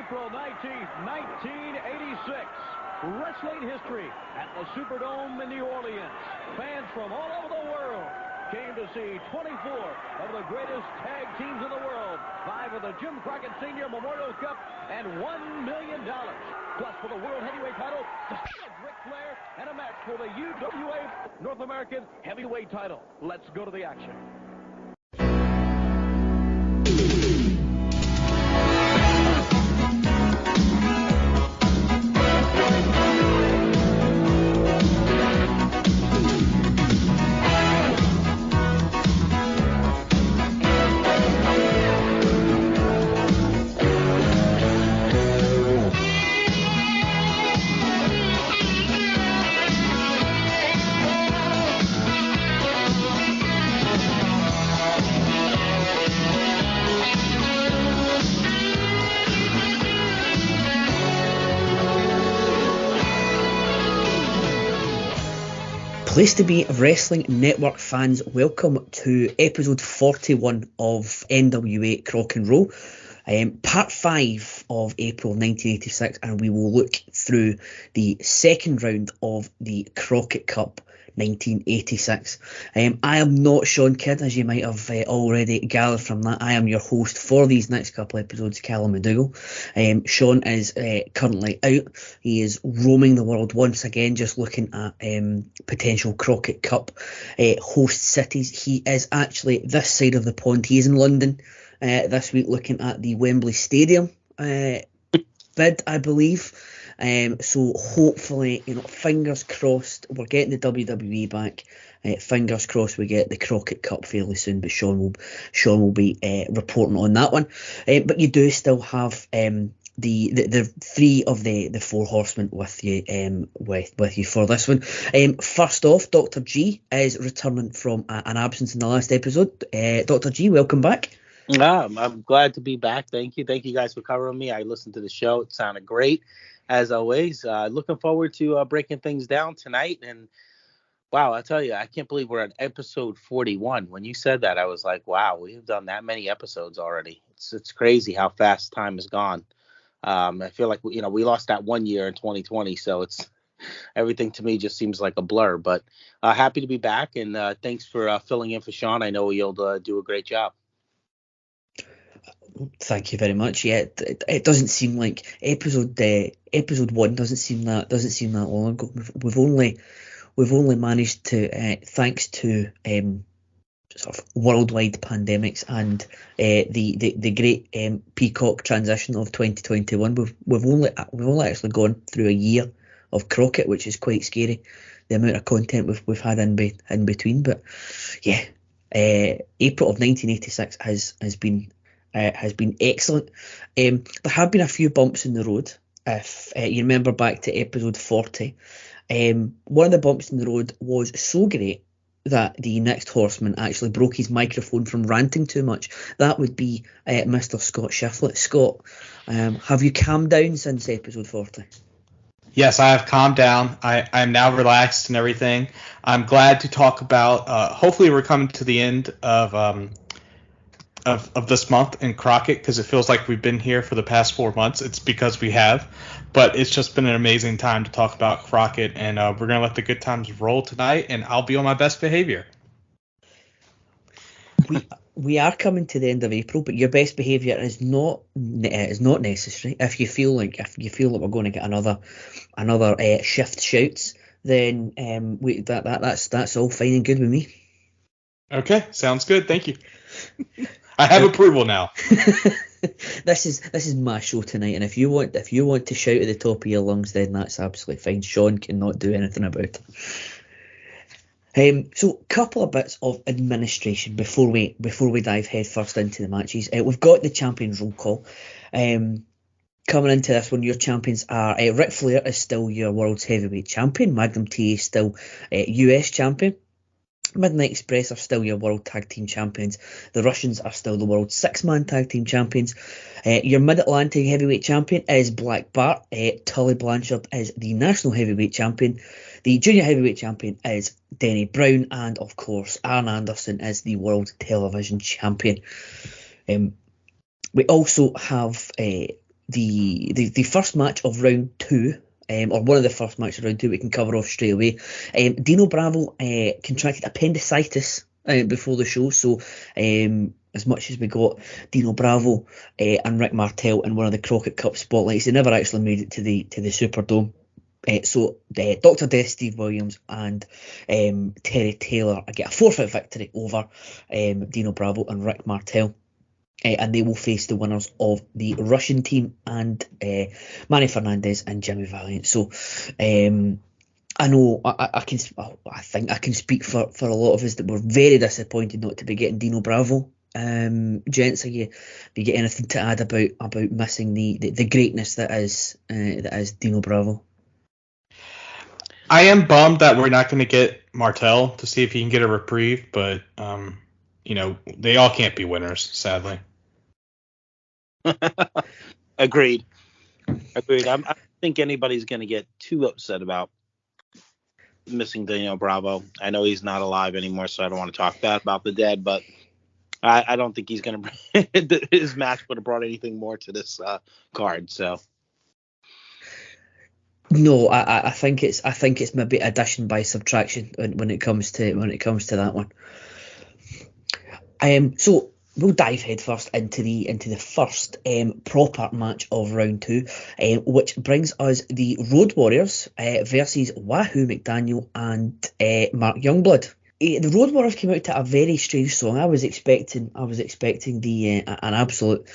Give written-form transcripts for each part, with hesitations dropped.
April 19th, 1986. Wrestling history at the Superdome in New Orleans. Fans from all over the world came to see 24 of the greatest tag teams in the world. 5 of the Jim Crockett Sr. Memorial Cup and $1 million. Plus for the World Heavyweight title, Ric Flair, and a match for the AWA North American Heavyweight title. Let's go to the action. Place to be, Wrestling Network fans. Welcome to episode 41 of NWA Crock and Roll, part 5 of April 1986, and we will look through the second round of the Crockett Cup 1986. I am not Sean Kidd, as you might have already gathered from that. I am your host for these next couple episodes, Calum. Sean is currently out. He is roaming the world once again, just looking at potential Crockett Cup host cities. He is actually this side of the pond. He is in London this week, looking at the Wembley Stadium bid, I believe. So hopefully, fingers crossed, we're getting the WWE back. Fingers crossed we get the Crockett Cup fairly soon, but Sean will be reporting on that one. But you do still have the 3 of the 4 horsemen with you with you for this one. First off, Dr. G is returning from an absence in the last episode. Dr. G, welcome back. I'm glad to be back. Thank you guys for covering me. I listened to the show. It sounded great. As always, looking forward to breaking things down tonight. And wow, I tell you, I can't believe we're at episode 41. When you said that, I was like, wow, we've done that many episodes already. It's crazy how fast time has gone. I feel like we lost that 1 year in 2020, so it's everything to me just seems like a blur. But happy to be back, and thanks for filling in for Sean. I know you'll do a great job. Thank you very much. Yeah, it doesn't seem like episode 1 doesn't seem that long ago. We've only managed to, thanks to sort of worldwide pandemics and the great Peacock transition of 2021. We've only actually gone through a year of Crockett, which is quite scary. The amount of content we've had in between, but yeah, April of 1986 has been excellent. There have been a few bumps in the road. If you remember back to episode 40, one of the bumps in the road was so great that the next horseman actually broke his microphone from ranting too much. That would be Mr. Scott Shiflett. Scott, have you calmed down since episode 40? Yes, I have calmed down. I'm now relaxed and everything. I'm glad to talk about, hopefully we're coming to the end of this month in Crockett, because it feels like we've been here for the past 4 months. It's because we have, but it's just been an amazing time to talk about Crockett, and we're going to let the good times roll tonight, and I'll be on my best behavior. We are coming to the end of April, but your best behaviour is not necessary. If you feel like we're going to get another shift shouts, then that's all fine and good with me. Okay, sounds good. Thank you. I have approval now. This is my show tonight, and if you want to shout at the top of your lungs, then that's absolutely fine. Sean cannot do anything about it. So couple of bits of administration before we dive headfirst into the matches. We've got the champions roll call. Coming into this one, your champions are Ric Flair is still your world's heavyweight champion. Magnum TA is still US champion. Midnight Express are still your world tag team champions. The Russians are still the world 6-man tag team champions. Your Mid-Atlantic heavyweight champion is Black Bart. Tully Blanchard is the national heavyweight champion. The junior heavyweight champion is Denny Brown. And of course, Arn Anderson is the world television champion. We also have the first match of round 2. Or one of the first matches of round 2 we can cover off straight away. Dino Bravo contracted appendicitis before the show, so as much as we got Dino Bravo and Rick Martel in one of the Crockett Cup spotlights, they never actually made it to the Superdome. So Dr. Death, Steve Williams, and Terry Taylor get a forfeit victory over Dino Bravo and Rick Martel. And they will face the winners of the Russian team and Manny Fernandez and Jimmy Valiant. So I know I think I can speak for a lot of us that were very disappointed not to be getting Dino Bravo. Gents, have you got anything to add about missing the greatness that is Dino Bravo? I am bummed that we're not going to get Martel to see if he can get a reprieve, but they all can't be winners, sadly. Agreed. I don't think anybody's going to get too upset about missing Dino Bravo. I know he's not alive anymore, so I don't want to talk bad about the dead, but I don't think he's going to. His match would have brought anything more to this card. So. No, I think it's maybe addition by subtraction when it comes to that one. So we'll dive headfirst into the first proper match of round 2, which brings us the Road Warriors versus Wahoo McDaniel and Mark Youngblood. The Road Warriors came out to a very strange song. I was expecting the an absolute.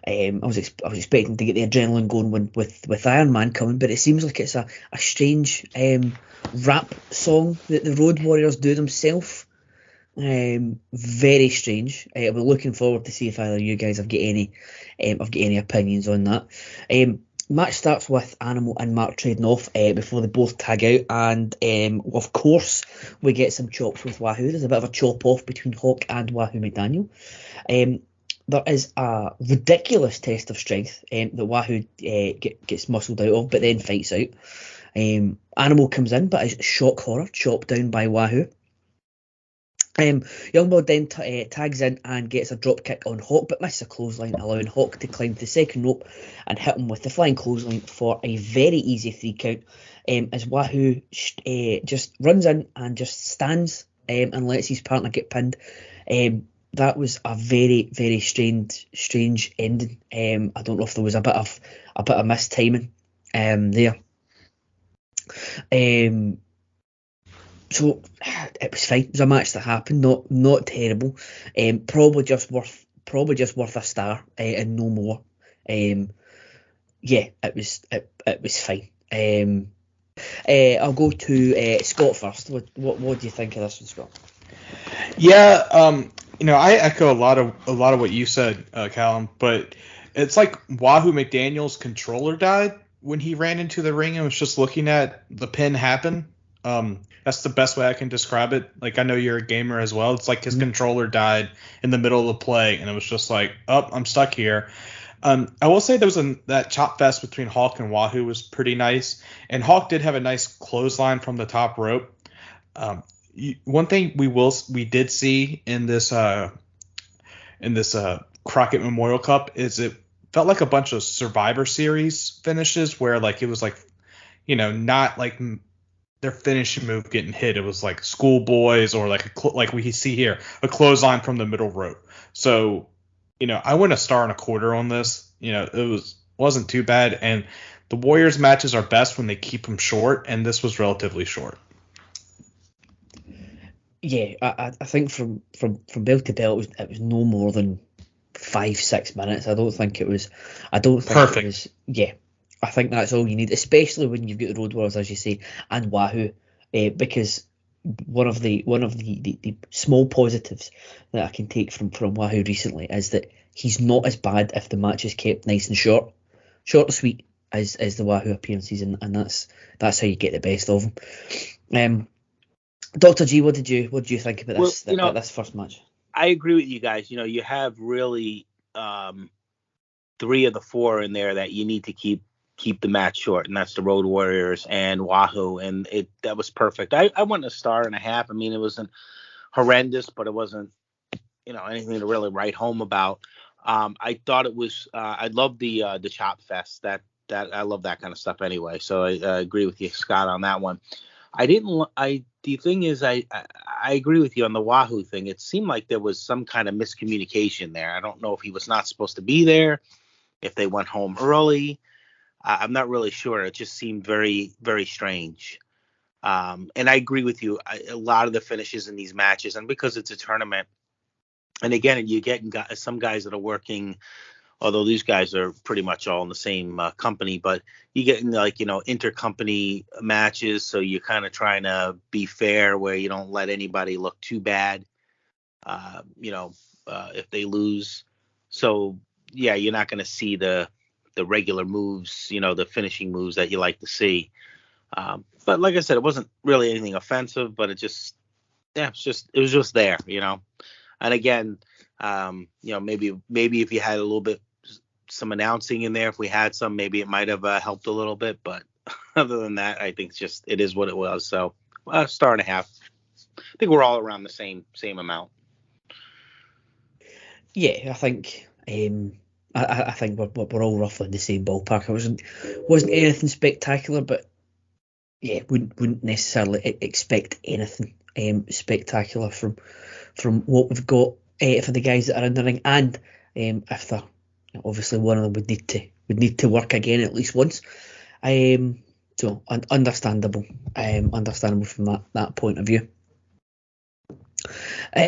I was expecting to get the adrenaline going with Iron Man coming, but it seems like it's a strange rap song that the Road Warriors do themselves. Very strange. We're looking forward to see if either of you guys have got any opinions on that. Match starts with Animal and Mark trading off before they both tag out, and of course we get some chops with Wahoo. There's a bit of a chop off between Hawk and Wahoo McDaniel. There is a ridiculous test of strength that Wahoo gets muscled out of, but then fights out. Animal comes in, but is shock horror chopped down by Wahoo. Youngblood then tags in and gets a drop kick on Hawk, but misses a clothesline, allowing Hawk to climb to the second rope and hit him with the flying clothesline for a very easy 3 count. As Wahoo just runs in and just stands and lets his partner get pinned. That was a very, very strange ending. I don't know if there was a bit of mistiming there. So it was fine. It was a match that happened. Not terrible. Probably just worth a star and no more. Yeah, it was fine. I'll go to Scott first. What do you think of this one, Scott? Yeah, I echo a lot of what you said, Calum. But it's like Wahoo McDaniel's controller died when he ran into the ring and was just looking at the pin happen. That's the best way I can describe it. Like, I know you're a gamer as well. It's like his controller died in the middle of the play, and it was just like, oh, I'm stuck here. I will say there was that chop fest between Hawk and Wahoo was pretty nice, and Hawk did have a nice clothesline from the top rope. One thing we did see in this Crockett Memorial Cup is it felt like a bunch of Survivor Series finishes where like it was like, not like their finishing move getting hit. It was like schoolboys or like we see here, a clothesline from the middle rope. So, I went 1.25 stars on this. It wasn't too bad. And the Warriors matches are best when they keep them short, and this was relatively short. Yeah, I think from bell to bell it was no more than 5-6 minutes. I don't think it was perfect. Yeah. I think that's all you need, especially when you've got the Road Warriors, as you say, and Wahoo, because one of the small positives that I can take from Wahoo recently is that he's not as bad if the match is kept nice and short and sweet as the Wahoo appearances, and that's how you get the best of him. Dr. G, what did you think about this about this first match? I agree with you guys. You have really 3 of the 4 in there that you need to keep the match short, and that's the Road Warriors and Wahoo, and that was perfect. I went 1.5 stars. I mean, it wasn't horrendous, but it wasn't anything to really write home about. I thought it was. I love the chop fest. That I love that kind of stuff anyway. So I agree with you, Scott, on that one. I didn't. The thing is, I agree with you on the Wahoo thing. It seemed like there was some kind of miscommunication there. I don't know if he was not supposed to be there, if they went home early. I'm not really sure. It just seemed very, very strange. And I agree with you. A lot of the finishes in these matches, and because it's a tournament, and again, you get some guys that are working, although these guys are pretty much all in the same company, but you get in like, intercompany matches. So you're kind of trying to be fair where you don't let anybody look too bad, if they lose. So, yeah, you're not going to see the regular moves, the finishing moves that you like to see. But like I said, it wasn't really anything offensive, but it was just there, And again, maybe if you had a little bit, some announcing in there, if we had some, maybe it might have helped a little bit. But other than that, I think it is what it was. So star and a half. I think we're all around the same amount. Yeah, I think I think we're all roughly in the same ballpark. It wasn't anything spectacular, but yeah, wouldn't necessarily expect anything spectacular from what we've got for the guys that are in the ring, and if they're obviously one of them would need to work again at least once. So understandable from that point of view.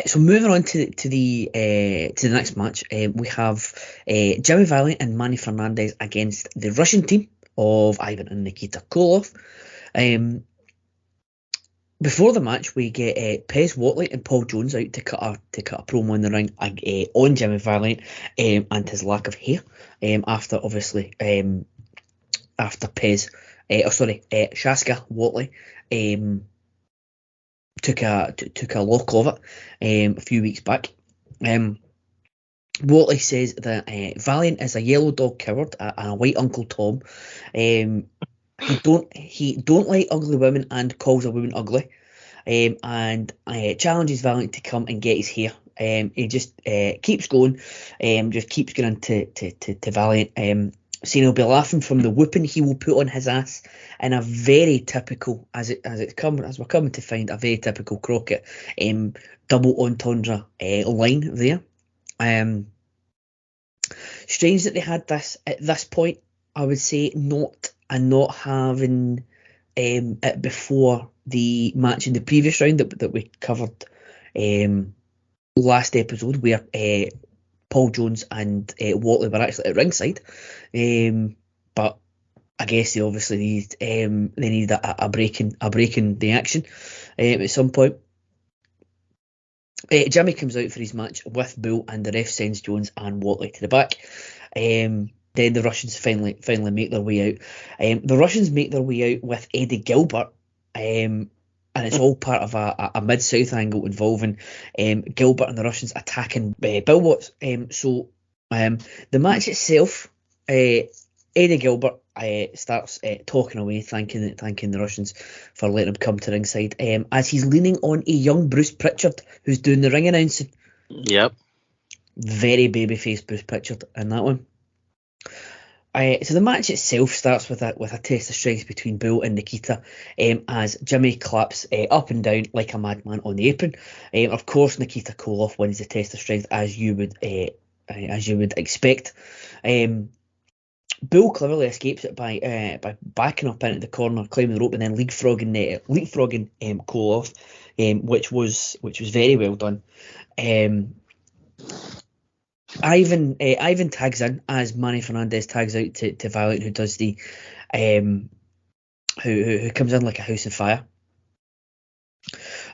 So moving on to the next match, we have Jimmy Valiant and Manny Fernandez against the Russian team of Ivan and Nikita Koloff. Before the match, we get Pez Whatley and Paul Jones out to cut a promo in the ring on Jimmy Valiant and his lack of hair. After Shaska Whatley took a lock of it a few weeks back. Whatley says that Valiant is a yellow dog coward and a white Uncle Tom. He don't like ugly women and calls a woman ugly. And challenges Valiant to come and get his hair. He just keeps going. Just keeps going to Valiant. Saying he'll be laughing from the whooping he will put on his ass in a very typical, as we're coming to find, a very typical Crockett double entendre line there. Strange that they had this at this point. I would say not having it before the match in the previous round that we covered last episode, where Paul Jones and Whatley were actually at ringside, but I guess they obviously need a break in the action at some point. Jimmy comes out for his match with Bull, and the ref sends Jones and Whatley to the back. Then the Russians finally make their way out. The Russians make their way out with Eddie Gilbert, and it's all part of a Mid-South angle involving Gilbert and the Russians attacking Bill Watts. So the match itself, Eddie Gilbert starts talking away, thanking the Russians for letting him come to ringside, as he's leaning on a young Bruce Pritchard who's doing the ring announcing. Yep. Very babyface Bruce Pritchard in that one. So the match itself starts with a test of strength between Bull and Nikita, as Jimmy claps up and down like a madman on the apron. Of course, Nikita Koloff wins the test of strength, as you would expect. Bull cleverly escapes it by backing up into the corner, climbing the rope, and then leapfrogging Koloff, which was very well done. Ivan tags in as Manny Fernandez tags out to Valiant, who does the who comes in like a house on fire.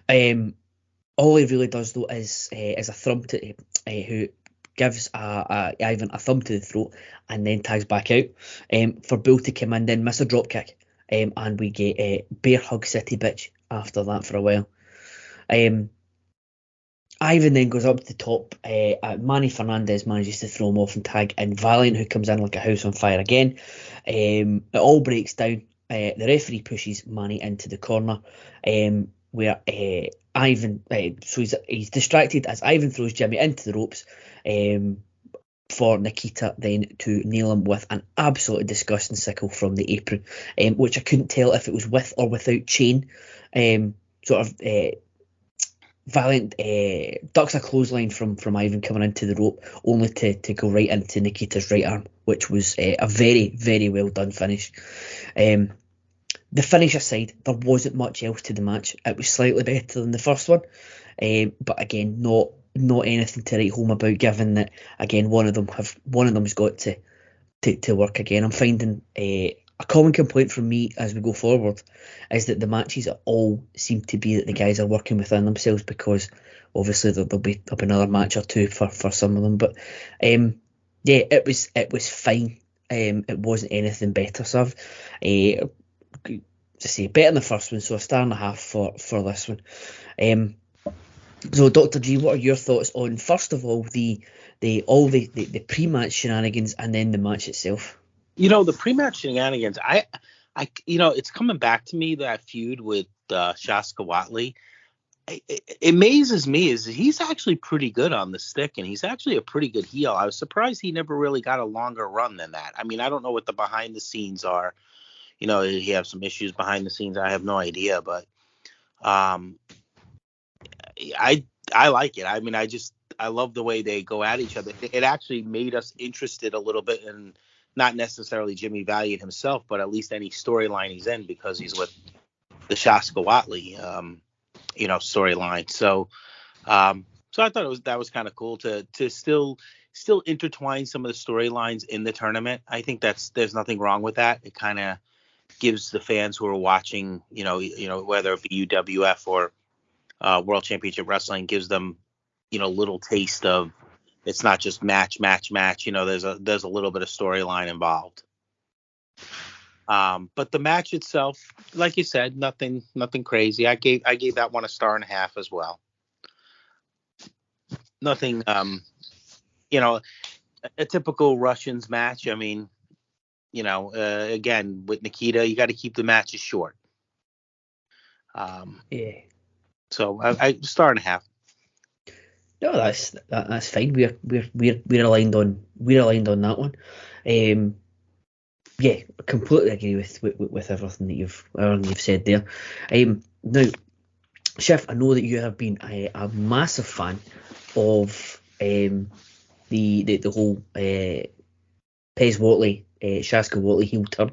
All he really does though is a thumb to who gives Ivan a thumb to the throat and then tags back out for Bull to come in, then miss a drop kick, and we get Bear Hug City bitch after that for a while. Ivan then goes up to the top. Manny Fernandez manages to throw him off and tag in Valiant, who comes in like a house on fire again. It all breaks down. The referee pushes Manny into the corner, where Ivan, so he's distracted as Ivan throws Jimmy into the ropes for Nikita then to nail him with an absolutely disgusting sickle from the apron, which I couldn't tell if it was with or without chain. Valiant ducks a clothesline from Ivan coming into the rope, only to go right into Nikita's right arm, which was a very, very well done finish. The finish aside, there wasn't much else to the match. It was slightly better than the first one, but again, not anything to write home about, given that again one of them's got to work again. I'm finding a common complaint from me as we go forward is that the matches all seem to be that the guys are working within themselves, because obviously there'll be another match or two for some of them. But it was fine. It wasn't anything better. So I've to say better than the first one, so a 1.5 for this one. So Dr. G, what are your thoughts on, first of all, the pre-match shenanigans and then the match itself? The pre-match shenanigans, I it's coming back to me, that feud with Shaska Watley. It amazes me is that he's actually pretty good on the stick, and he's actually a pretty good heel. I was surprised he never really got a longer run than that. I mean, I don't know what the behind the scenes are. He has some issues behind the scenes. I have no idea, but I like it. I mean, I love the way they go at each other. It actually made us interested a little bit in not necessarily Jimmy Valiant himself, but at least any storyline he's in, because he's with the Shaska Watley, storyline. So I thought that was kind of cool to still intertwine some of the storylines in the tournament. I think there's nothing wrong with that. It kind of gives the fans who are watching, whether it be UWF or World Championship Wrestling, gives them, little taste of, it's not just match. There's a little bit of storyline involved. But the match itself, like you said, nothing crazy. I gave that one a 1.5 as well. Nothing, a typical Russians match. I mean, again, with Nikita, you got to keep the matches short. Yeah. So I 1.5. No, that's fine. We're aligned on that one. Yeah, completely agree with everything that you've said there. Now, Chef, I know that you have been a massive fan of the whole Pez Watley, Shaska Watley heel turn.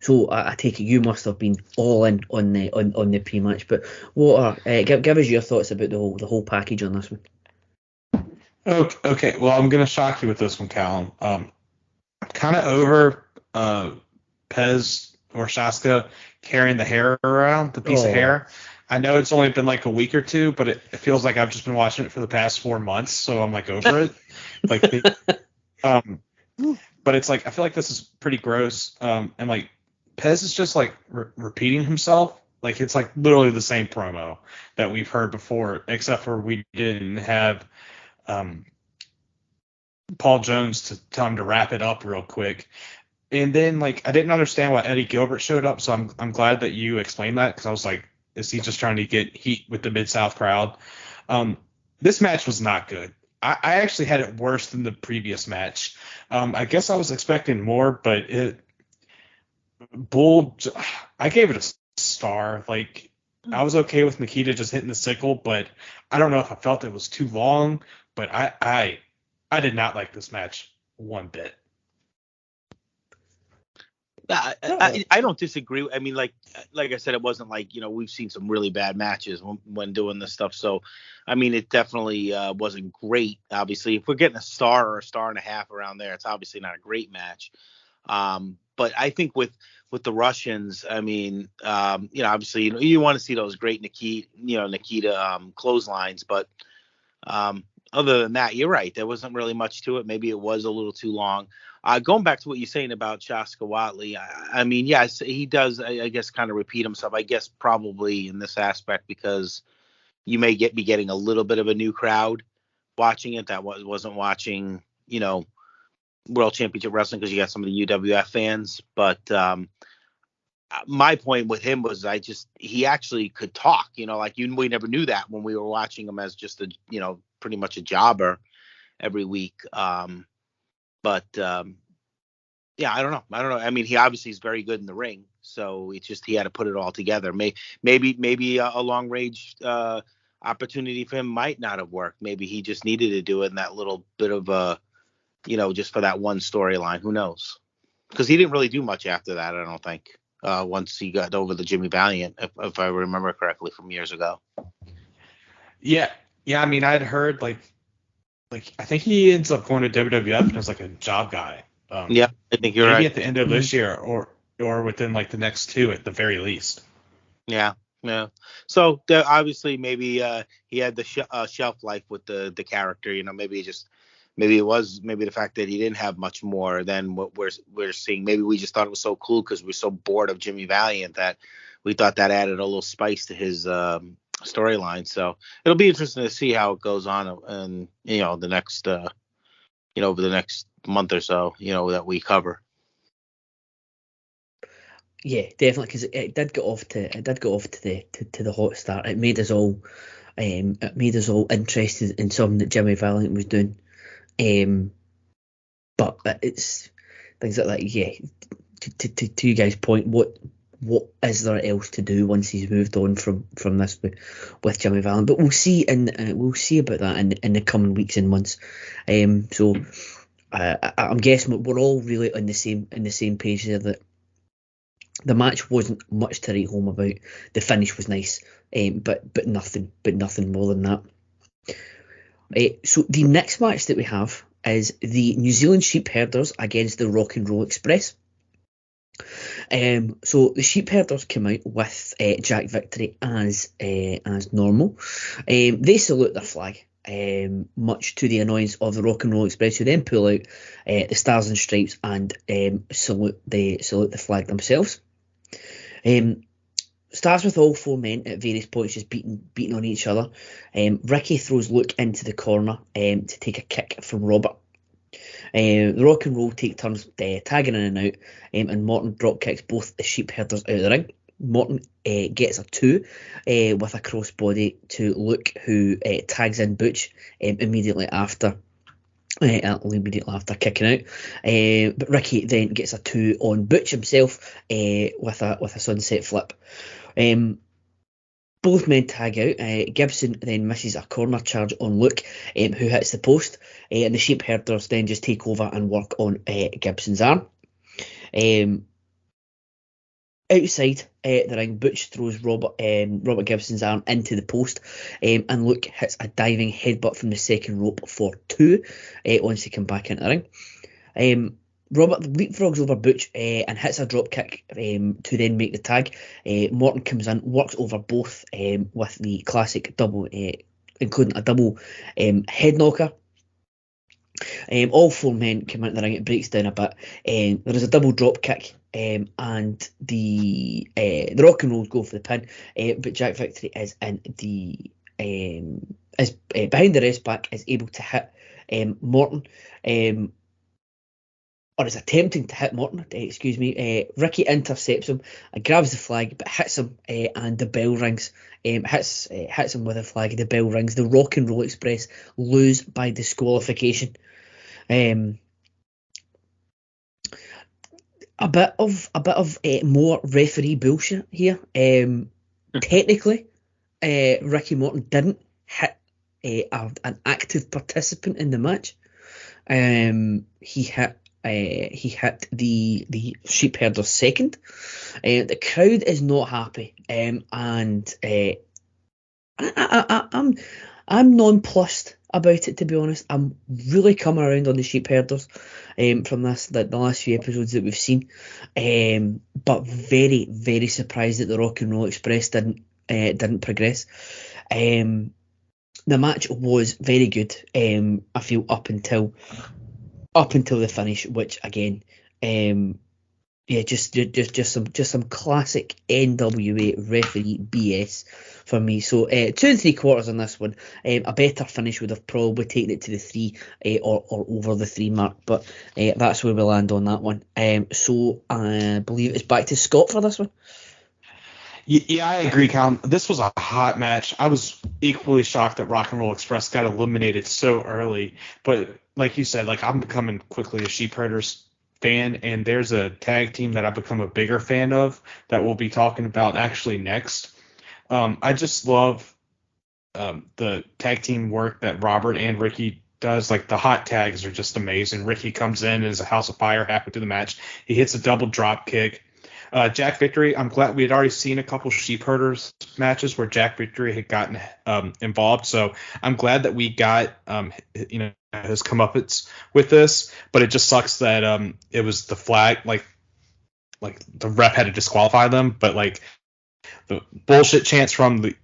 So I take it you must have been all in on the pre-match. But what are give us your thoughts about the whole package on this one? Okay. Well, I'm gonna shock you with this one, Calum. Kind of over Pez or Shaska carrying the hair around, the piece of hair. I know it's only been like a week or two, but it feels like I've just been watching it for the past 4 months, so I'm like over it. But it's like I feel like this is pretty gross. And like Pez is just like repeating himself. Like it's like literally the same promo that we've heard before, except for we didn't have Paul Jones to tell him to wrap it up real quick. And then like I didn't understand why Eddie Gilbert showed up, so I'm glad that you explained that, because I was like, is he just trying to get heat with the Mid-South crowd? This match was not good. I actually had it worse than the previous match. I guess I was expecting more, but I gave it a star. Like I was okay with Nikita just hitting the sickle, but I don't know if I felt it was too long. But I did not like this match one bit. I don't disagree. I mean, like I said, it wasn't like, we've seen some really bad matches when doing this stuff. So, I mean, it definitely wasn't great. Obviously, if we're getting a star or a 1.5 around there, it's obviously not a great match. But I think with the Russians, I mean, obviously, you want to see those great Nikita clotheslines. But other than that, you're right. There wasn't really much to it. Maybe it was a little too long. Going back to what you're saying about Shaska Watley, I mean, yes, he does, I guess, kind of repeat himself. I guess probably in this aspect because you may be getting a little bit of a new crowd watching it that wasn't watching, World Championship Wrestling, because you got some of the UWF fans. But my point with him was he actually could talk. We never knew that when we were watching him as just a, pretty much a jobber. every week. But yeah, I don't know. I mean, he obviously is very good in the ring, so it's just he had to put it all together. Maybe a long range opportunity for him might not have worked. Maybe he just needed to do it in that little bit of just for that one storyline. Who knows? Because he didn't really do much after that, I don't think. Once he got over the Jimmy Valiant, if I remember correctly from years ago. Yeah. I mean, I'd heard like I think he ends up going to WWF as like a job guy. Yeah, I think you're maybe right. At the end of this year or within like the next 2 at the very least. Yeah. So obviously maybe he had the shelf life with the character. Maybe the fact that he didn't have much more than what we're seeing. Maybe we just thought it was so cool because we're so bored of Jimmy Valiant that we thought that added a little spice to his storyline. So it'll be interesting to see how it goes on and the next over the next month or so that we cover. Yeah, definitely, because it did get off to the hot start. It made us all interested in something that Jimmy Valiant was doing. But it's things like that. Yeah, to you guys' point, what is there else to do once he's moved on from this with Jimmy Valiant? But we'll see, we'll see about that in the coming weeks and months. So I'm guessing we're all really on the same page there that the match wasn't much to write home about. The finish was nice, but nothing more than that. So the next match that we have is the New Zealand Sheepherders against the Rock and Roll Express. So the Sheepherders came out with Jack Victory as normal. They salute their flag, much to the annoyance of the Rock and Roll Express, who then pull out the Stars and Stripes and salute the flag themselves. Starts with all 4 men at various points just beating on each other. Ricky throws Luke into the corner to take a kick from Robert. The Rock and Roll take turns tagging in and out, and Morton drop kicks both the Sheepherders out of the ring. Morton gets a 2 with a crossbody to Luke, who tags in Butch immediately after kicking out. But Ricky then gets a 2 on Butch himself with a sunset flip. Both men tag out. Gibson then misses a corner charge on Luke, who hits the post, and the Sheepherders then just take over and work on Gibson's arm. Outside the ring, Butch throws Robert Gibson's arm into the post, and Luke hits a diving headbutt from the second rope for 2 once they come back into the ring. Robert leapfrogs over Butch and hits a drop kick to then make the tag. Morton comes in, works over both with the classic double, including a double head knocker. All 4 men come into the ring. It breaks down a bit. There is a double drop kick, and the Rock and Rolls go for the pin, but Jack Victory is in is behind the rest back, is able to hit Morton. Or is attempting to hit Morton, Ricky intercepts him and grabs the flag, but hits him, and the bell rings. Hits him with a flag, the bell rings. The Rock and Roll Express lose by disqualification. A bit of more referee bullshit here. Technically, Ricky Morton didn't hit an active participant in the match. He hit the Sheepherders second. The crowd is not happy, and I'm nonplussed about it, to be honest. I'm really coming around on the Sheepherders from the last few episodes that we've seen, but very, very surprised that the Rock and Roll Express didn't progress. The match was very good. I feel up until the finish, which again, just some classic NWA referee BS for me. So 2 3/4 on this one. A better finish would have probably taken it to the 3 or over the 3 mark, but that's where we land on that one. So I believe it's back to Scott for this one. Yeah, I agree, Calum. This was a hot match. I was equally shocked that Rock and Roll Express got eliminated so early. But like you said, like I'm becoming quickly a Sheepherders fan, and there's a tag team that I've become a bigger fan of that we'll be talking about actually next. I just love the tag team work that Robert and Ricky does. Like the hot tags are just amazing. Ricky comes in and is a house of fire halfway through the match. He hits a double drop kick. Jack Victory, I'm glad we had already seen a couple Sheepherders matches where Jack Victory had gotten involved. So I'm glad that we got his comeuppance with this. But it just sucks that it was the flag, like the ref had to disqualify them. But like the bullshit chants from the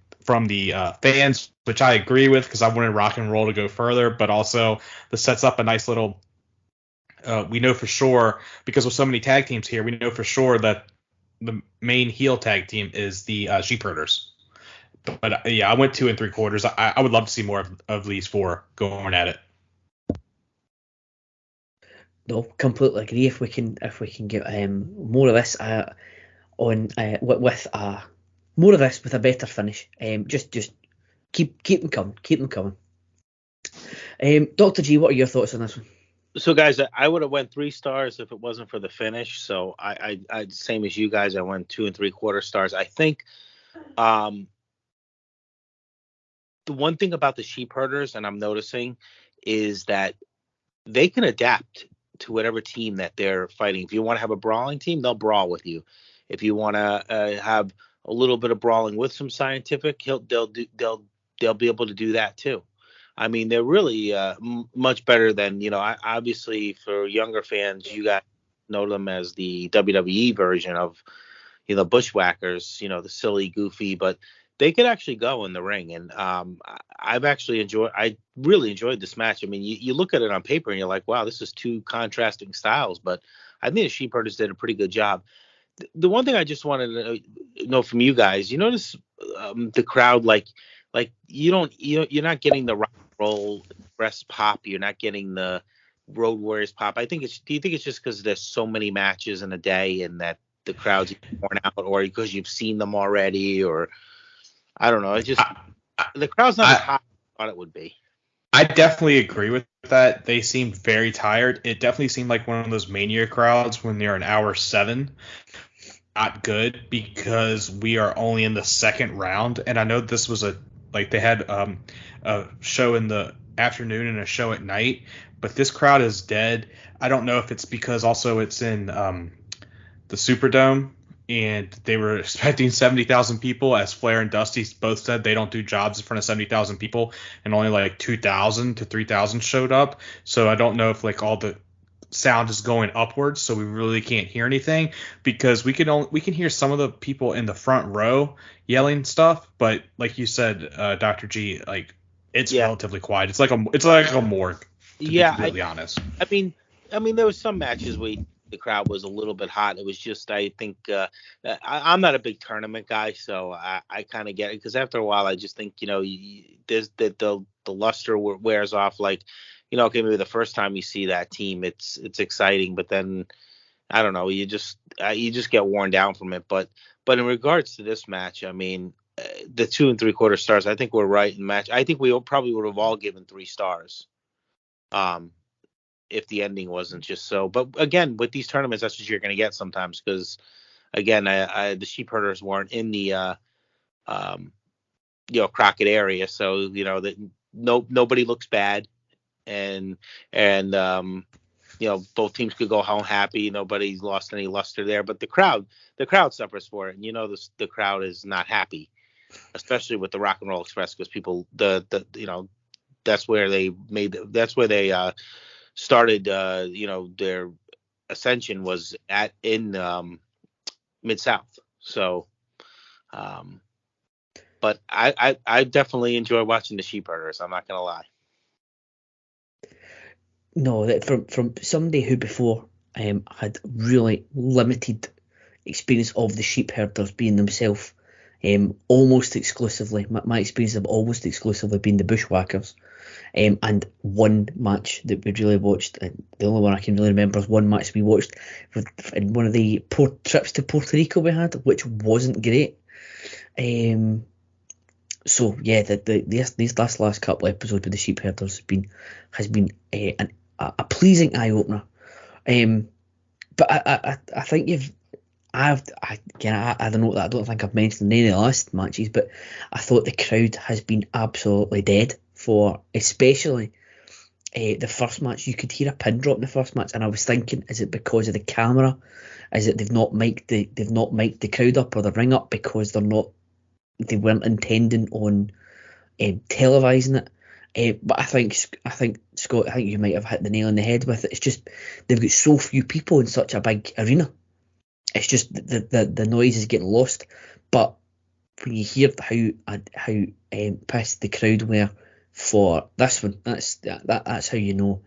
fans, which I agree with because I wanted Rock and Roll to go further, but also this sets up a nice little. We know for sure because with so many tag teams here, we know for sure that the main heel tag team is the Sheepherders. But yeah, I went 2 3/4. I would love to see more of these 4 going at it. No, completely agree. If we can get more of this on with more of this with a better finish. Just keep them coming. Dr. G, what are your thoughts on this one? So guys, I would have went 3 stars if it wasn't for the finish. So I same as you guys, I went 2 3/4 stars. I think the one thing about the Sheepherders, and I'm noticing, is that they can adapt to whatever team that they're fighting. If you want to have a brawling team, they'll brawl with you. If you want to have a little bit of brawling with some scientific, they'll be able to do that too. I mean, they're really much better than, obviously for younger fans, you guys know them as the WWE version of, Bushwhackers, the silly, goofy, but they could actually go in the ring. And I really enjoyed this match. I mean, you look at it on paper and you're like, wow, this is 2 contrasting styles, but I think the Sheepherders did a pretty good job. The one thing I just wanted to know from you guys, you notice the crowd, like you're not getting the Rock and Roll Express pop, you're not getting the Road Warriors pop. Do you think it's just because there's so many matches in a day and that the crowd's worn out, or because you've seen them already, or I don't know. It's just the crowd's not as hot as I thought it would be. I definitely agree with that. They seemed very tired. It definitely seemed like one of those Mania crowds when they're an hour 7. Not good because we are only in the second round, and I know this was they had a show in the afternoon and a show at night, but this crowd is dead. I don't know if it's because also it's in the Superdome and they were expecting 70,000 people, as Flair and Dusty both said they don't do jobs in front of 70,000 people, and only like 2,000 to 3,000 showed up. So I don't know if like all the sound is going upwards, so we really can't hear anything, because we can hear some of the people in the front row yelling stuff, but like you said, Dr. G, like it's relatively quiet. It's like a morgue, to be completely honest. I mean there was some matches where the crowd was a little bit hot. It was just, I think I'm not a big tournament guy, so I kind of get it, because after a while I just think there's the luster wears off. Like, okay, maybe the first time you see that team, it's exciting, but then I don't know, you just get worn down from it. But in regards to this match, I mean, the 2 3/4 stars, I think we're right in the match. I think we probably would have all given 3 stars, if the ending wasn't just so. But again, with these tournaments, that's what you're going to get sometimes, because again, the Sheepherders weren't in the Crockett area, so that nobody looks bad. And both teams could go home happy. Nobody's lost any luster there, but the crowd suffers for it. And the crowd is not happy, especially with the Rock and Roll Express, because people that's where they started their ascension was in Mid-South. So but I definitely enjoy watching the Sheepherders, I'm not gonna lie. No, that from somebody who before had really limited experience of the Sheepherders being themselves, almost exclusively. My experience of almost exclusively being the Bushwhackers, and one match that we really watched. The only one I can really remember is one match we watched in one of the trips to Puerto Rico we had, which wasn't great. So yeah, these last couple of episodes with the Sheepherders has been a pleasing eye opener. But I think I don't know. I don't think I've mentioned any of the last matches, but I thought the crowd has been absolutely dead for especially the first match. You could hear a pin drop in the first match, and I was thinking, is it because of the camera? Is it they've not mic'd the crowd up or the ring up because they weren't intending on televising it? But I think Scott, I think you might have hit the nail on the head with it. It's just they've got so few people in such a big arena. It's just the noise is getting lost. But when you hear how pissed the crowd were for this one, that's how you know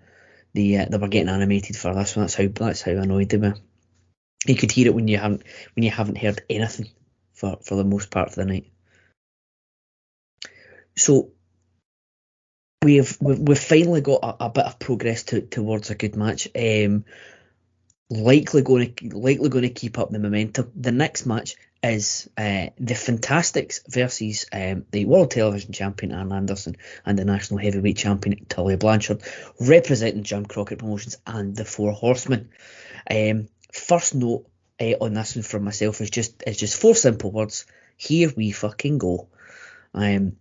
they were getting animated for this one. That's how annoyed they were. You could hear it when you haven't heard anything for the most part of the night. So we've finally got a bit of progress towards a good match. Likely going to keep up the momentum. The next match is the Fantastics versus the World Television Champion Arn Anderson and the National Heavyweight Champion Tully Blanchard, representing Jim Crockett Promotions and the Four Horsemen. First note on this one from myself is just four simple words. Here we fucking go. I'm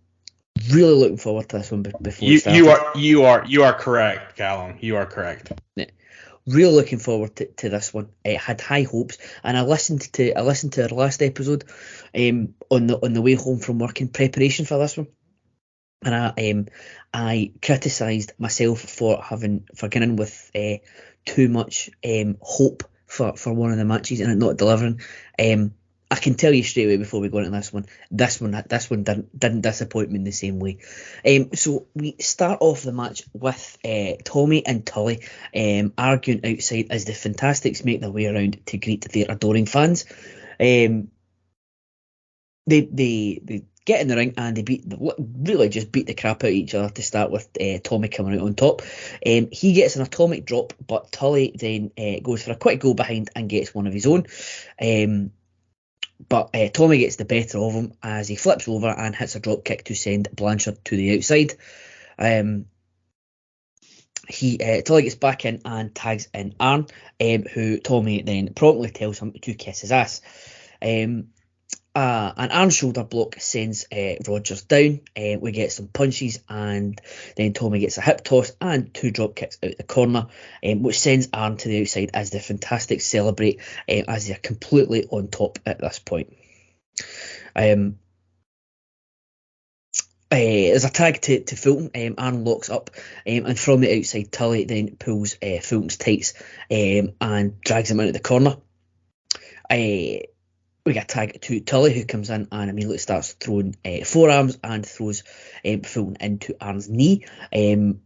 really looking forward to this one before we start. You are correct, Calum. You are correct. Yeah. Really looking forward to this one. Had high hopes, and I listened to our last episode on the way home from work in preparation for this one, and I criticised myself for getting in with too much hope for one of the matches and it not delivering. I can tell you straight away before we go into this one didn't disappoint me in the same way. So we start off the match with Tommy and Tully arguing outside as the Fantastics make their way around to greet their adoring fans. They get in the ring and they really just beat the crap out of each other to start with. Tommy coming out on top. He gets an atomic drop, but Tully then goes for a quick go behind and gets one of his own. But Tommy gets the better of him as he flips over and hits a drop kick to send Blanchard to the outside. Tully gets back in and tags in Arn, who Tommy then promptly tells him to kiss his ass. An Arn shoulder block sends Rogers down. We get some punches and then Tommy gets a hip toss and two drop kicks out the corner, which sends Arn to the outside as the Fantastics celebrate as they're completely on top at this point. There's a tag to Fulton. Arn locks up and from the outside Tully then pulls Fulton's tights and drags him out of the corner. We get a tag to Tully, who comes in and immediately starts throwing forearms and throws Fulton into Arn's knee. Arn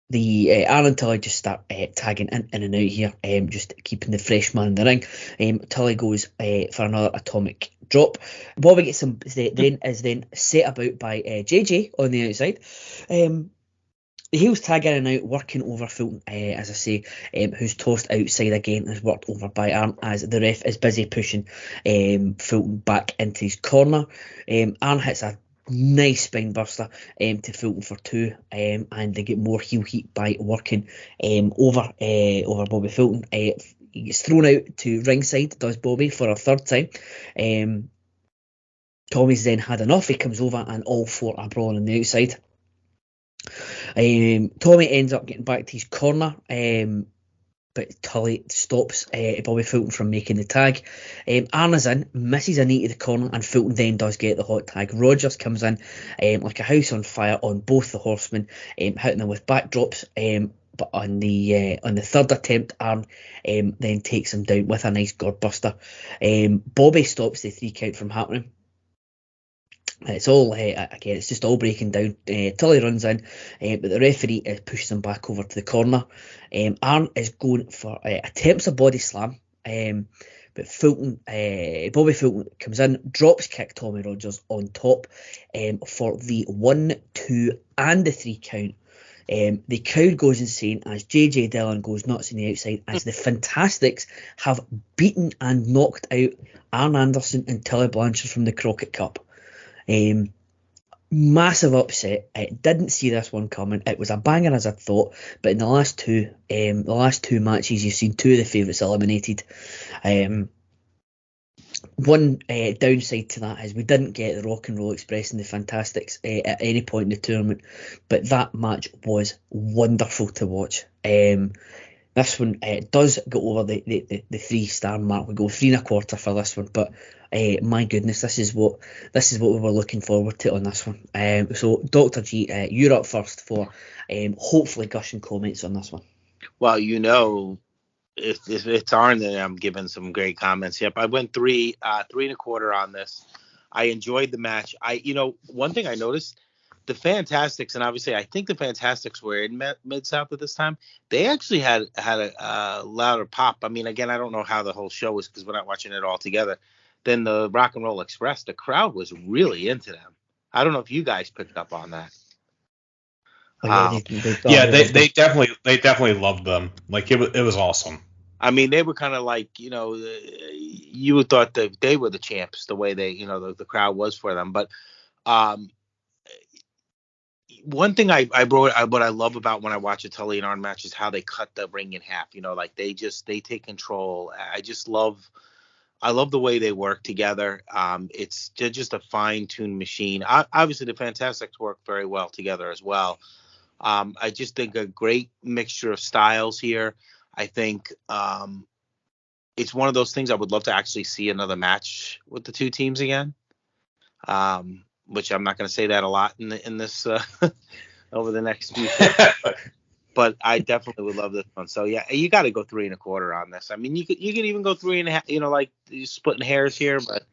and Tully just start tagging in and out here, just keeping the fresh man in the ring. Tully goes for another atomic drop. Bobby gets him is then set about by JJ on the outside. The heels tag in and out, working over Fulton, as I say, who's tossed outside again and is worked over by Arn as the ref is busy pushing Fulton back into his corner. Arn hits a nice spine buster to Fulton for two, and they get more heel heat by working over Bobby Fulton. He gets thrown out to ringside, does Bobby, for a third time. Tommy's then had enough. He comes over and all four are brawling on the outside. Tommy ends up getting back to his corner, but Tully stops Bobby Fulton from making the tag. Arn is in, misses a knee to the corner, and Fulton then does get the hot tag. Rogers comes in like a house on fire on both the horsemen, hitting them with backdrops. But on the third attempt, Arn then takes him down with a nice gourd-buster. Bobby stops the 3 count from happening. It's all again. It's just all breaking down. Tully runs in, but the referee pushes him back over to the corner. Arn is going for attempts a body slam, but Bobby Fulton comes in, drops kick Tommy Rogers on top for the 1, 2, and the 3 count. The crowd goes insane as JJ Dillon goes nuts on the outside as the Fantastics have beaten and knocked out Arn Anderson and Tully Blanchard from the Crockett Cup. Massive upset. Didn't see this one coming. It was a banger as I thought, but in the last two matches, you've seen two of the favourites eliminated. One downside to that is we didn't get the Rock and Roll Express and the Fantastics at any point in the tournament, but that match was wonderful to watch. This one does go over the 3-star mark. We go 3 1/4 for this one, but my goodness, this is what we were looking forward to on this one. So Dr. G, you're up first for hopefully gushing comments on this one. Well, if it's Arn, then I'm giving some great comments. Yep, I went 3 1/4 on this. I enjoyed the match. One thing I noticed, the Fantastics, and obviously I think the Fantastics were in Mid-South at this time. They actually had a louder pop. I mean, again, I don't know how the whole show was because we're not watching it all together. Then the Rock and Roll Express, the crowd was really into them. I don't know if you guys picked up on that. They definitely loved them. Like it was awesome. I mean, they were kind of like, you would thought that they were the champs the way they, the crowd was for them. But one thing what I love about when I watch a Tully and Arn match is how they cut the ring in half. Like they take control. I love the way they work together. They're just a fine-tuned machine. Obviously, the Fantastics work very well together as well. I just think a great mixture of styles here. I think it's one of those things I would love to actually see another match with the two teams again. Which I'm not going to say that a lot in this over the next few shows, but I definitely would love this one. So yeah, you got to go 3 1/4 on this. I mean, you could even go 3 1/2. Like you're splitting hairs here, but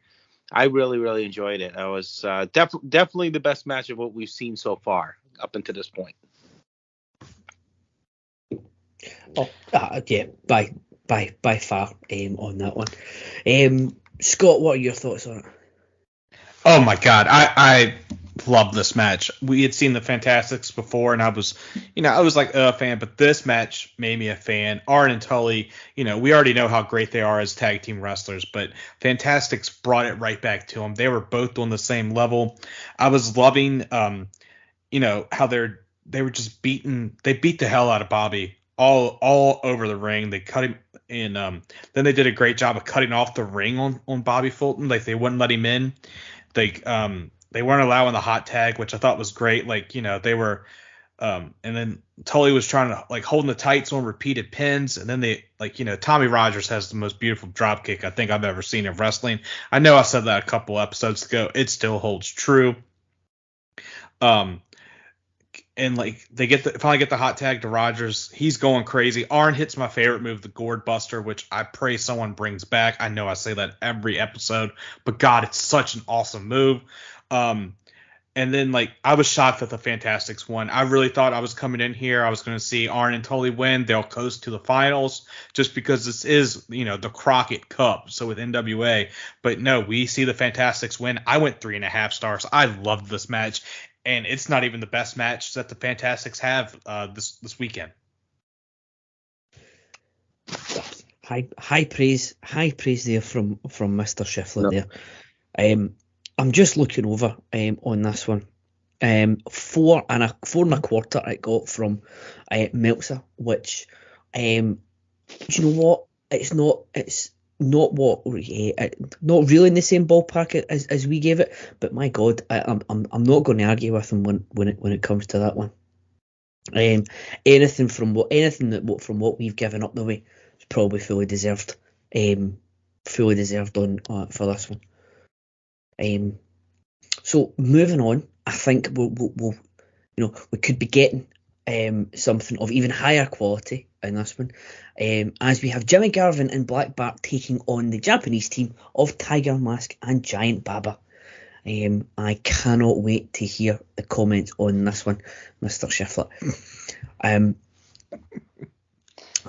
I really, really enjoyed it. I was definitely the best match of what we've seen so far up until this point. Oh, yeah, by far on that one. Scott, what are your thoughts on it? Oh my God, I love this match. We had seen the Fantastics before, and I was like a fan, but this match made me a fan. Arn and Tully, we already know how great they are as tag team wrestlers, but Fantastics brought it right back to them. They were both on the same level. I was loving, how they were just they beat the hell out of Bobby all over the ring. They cut him. And then they did a great job of cutting off the ring on Bobby Fulton. Like they wouldn't let him in. They weren't allowing the hot tag, which I thought was great. Like, they were and then Tully was trying to like holding the tights on repeated pins, and then they Tommy Rogers has the most beautiful drop kick I think I've ever seen in wrestling. I know I said that a couple episodes ago. It still holds true. And like they finally get the hot tag to Rogers. He's going crazy. Arn hits my favorite move, the Gourd Buster, which I pray someone brings back. I know I say that every episode, but God, it's such an awesome move. And then I was shocked that the Fantastics won. I really thought I was coming in here. I was going to see Arn and Tully win. They'll coast to the finals just because this is, the Crockett Cup. So with NWA, but no, we see the Fantastics win. I went 3 1/2 stars. I loved this match. And it's not even the best match that the Fantastics have this weekend. High praise there from Mr. Schiffler there. I'm just looking over on this one. 4 1/4 I got from Meltzer, which you know what? It's not what not really in the same ballpark as we gave it, but my God, I'm not going to argue with him when it comes to that one. Anything from what we've given up the way is probably fully deserved on for this one. So moving on, I think we'll we could be getting something of even higher quality in this one, as we have Jimmy Garvin and Black Bart taking on the Japanese team of Tiger Mask and Giant Baba. I cannot wait to hear the comments on this one, Mr. Schiffler.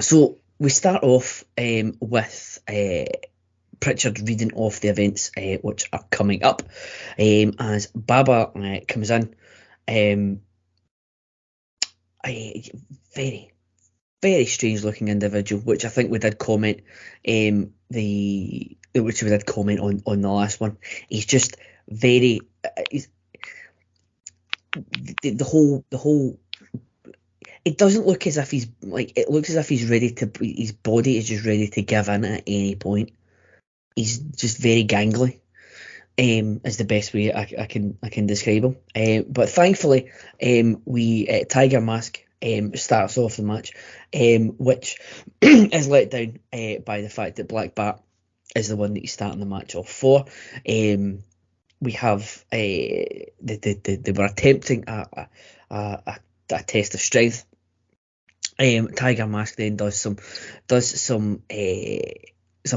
So we start off with Pritchard reading off the events which are coming up, as Baba comes in. A very, very strange looking individual, which I think we did comment on the last one. He's just very the whole. It doesn't look as if he's like. It looks as if he's ready to. His body is just ready to give in at any point. He's just very gangly. Is the best way I can describe him. But thankfully, we Tiger Mask starts off the match, which is let down by the fact that Black Bart is the one that he's starting the match off for. We have they were attempting a test of strength. Tiger Mask then does some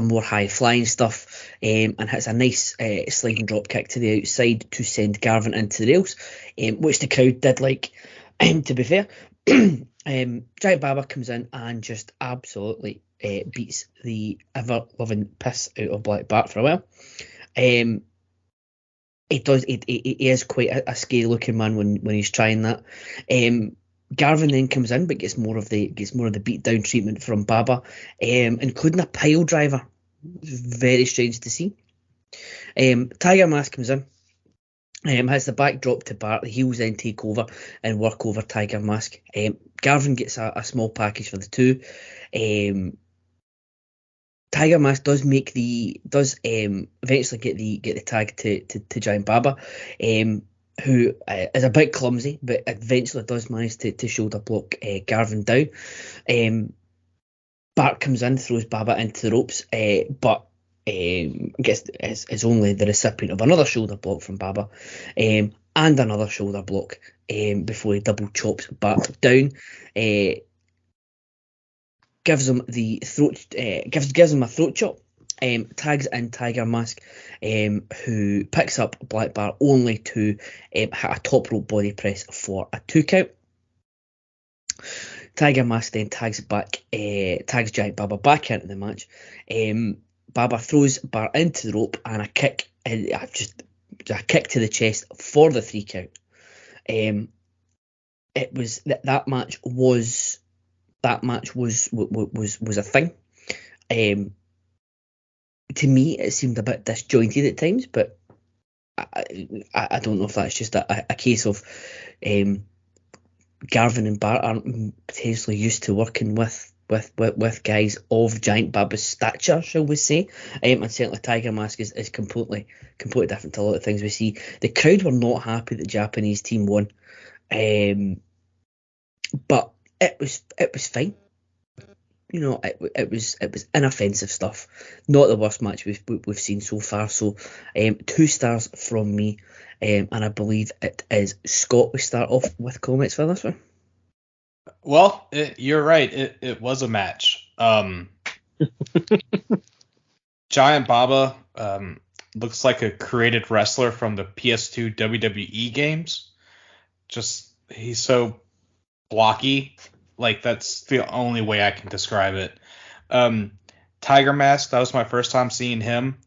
more high flying stuff and hits a nice sliding drop kick to the outside to send Garvin into the rails, which the crowd did like. To be fair, Giant Baba comes in and just absolutely beats the ever loving piss out of Black Bart for a while. He is quite a scary looking man when he's trying that. Garvin then comes in but gets more of the beat down treatment from Baba, including a pile driver. Very strange to see. Tiger Mask comes in, has the back drop to Bart. The heels then take over and work over Tiger Mask. Garvin gets a small package for the two. Tiger Mask does eventually get the tag to Giant Baba, who is a bit clumsy, but eventually does manage to shoulder block Garvin down. Bart comes in, throws Baba into the ropes, but is only the recipient of another shoulder block from Baba, and another shoulder block before he double chops Bart down. Gives him the throat, gives him a throat chop. Tags in Tiger Mask, who picks up Black Bart only to hit a top rope body press for a 2 count. Tiger Mask then tags Giant Baba back into the match. Baba throws Bart into the rope and a kick to the chest for the 3 count. It was that match was a thing. To me, it seemed a bit disjointed at times, but I don't know if that's just a case of Garvin and Bart aren't potentially used to working with guys of Giant Baba's stature, shall we say. And certainly Tiger Mask is completely different to a lot of things we see. The crowd were not happy that the Japanese team won, but it was fine. You know, it was inoffensive stuff. Not the worst match we've seen so far. So 2 stars from me, and I believe it is Scott. We start off with comments for this one. Well, you're right. It was a match. Giant Baba looks like a created wrestler from the PS2 WWE games. Just he's so blocky. Like, that's the only way I can describe it. Tiger Mask, that was my first time seeing him.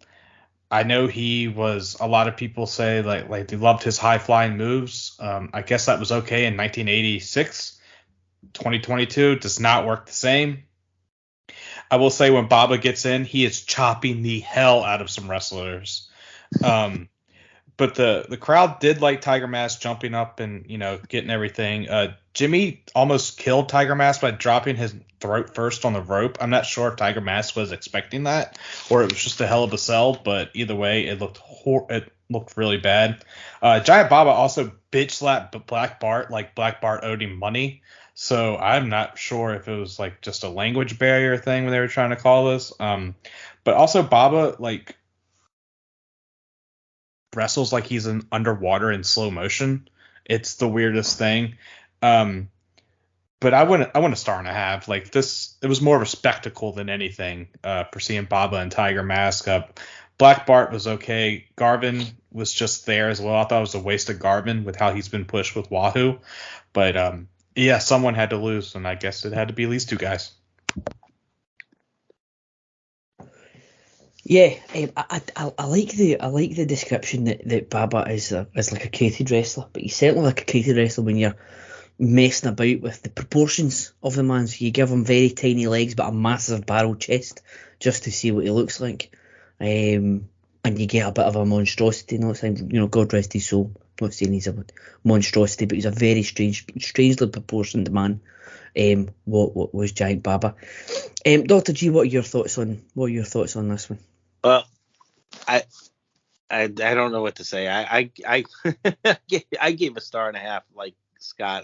I know he was, a lot of people say like they loved his high flying moves. I guess that was okay in 1986. 2022 does not work the same. I will say when Baba gets in, he is chopping the hell out of some wrestlers. But the crowd did like Tiger Mask jumping up and, you know, getting everything. Jimmy almost killed Tiger Mask by dropping his throat first on the rope. I'm not sure if Tiger Mask was expecting that or it was just a hell of a sell, but either way, it looked really bad. Giant Baba also bitch slapped Black Bart like Black Bart owed him money. So I'm not sure if it was like just a language barrier thing when they were trying to call this. But also Baba like wrestles like he's underwater in slow motion. It's the weirdest thing. But I wouldn't a star and a half. Like this, it was more of a spectacle than anything for seeing Baba and Tiger Mask up. Black Bart was okay. Garvin was just there as well. I thought it was a waste of Garvin with how he's been pushed with Wahoo. But yeah, someone had to lose, and I guess it had to be at least 2 guys. Yeah, I like the description that Baba is like a created wrestler, but he's certainly like a created wrestler when you're messing about with the proportions of the man. So you give him very tiny legs but a massive barrel chest just to see what he looks like. and you get a bit of a monstrosity. Not saying, God rest his soul. Not saying he's a monstrosity, but he's a very strangely proportioned man. What was Giant Baba? Dr. G, what are your thoughts on this one? Well, I don't know what to say. I I gave a star and a half, like Scott.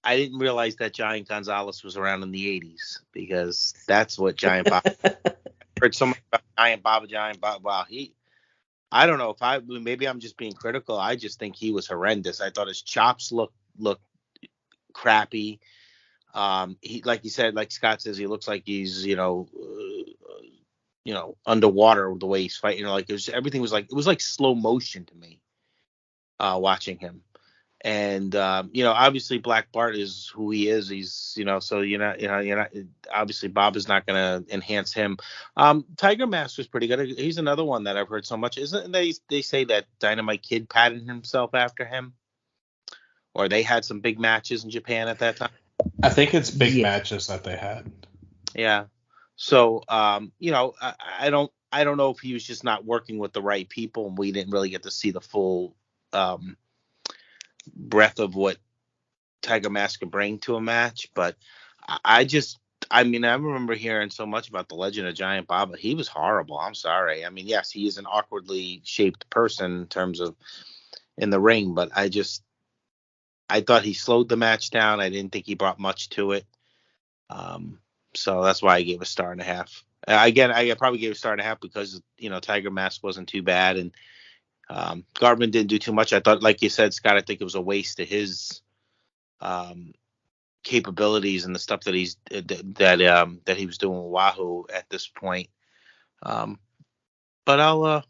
I didn't realize that Giant Gonzalez was around in the 80s, because that's what Giant Baba. Heard so much about Giant Baba. Wow, I don't know if maybe I'm just being critical. I just think he was horrendous. I thought his chops looked crappy. He, like you said, like Scott says, he looks like he's underwater the way he's fighting. Like everything was like slow motion to me, watching him. And obviously Black Bart is who he is. He's so you're not obviously Bob is not going to enhance him. Tiger Mask was pretty good. He's another one that I've heard so much. Isn't they say that Dynamite Kid patterned himself after him, or they had some big matches in Japan at that time? I think it's big matches that they had. Yeah. So I don't know if he was just not working with the right people, and we didn't really get to see the full breadth of what Tiger Mask could bring to a match. But I remember hearing so much about the legend of Giant Baba. He was horrible. I'm sorry. I mean, yes, he is an awkwardly shaped person in terms of in the ring, but I thought he slowed the match down. I didn't think he brought much to it. So that's why I gave a star and a half. Again, I probably gave a star and a half because Tiger Mask wasn't too bad, and Garvin didn't do too much. I thought, like you said, Scott, I think it was a waste of his capabilities and the stuff that that he was doing with Wahoo at this point. But I'll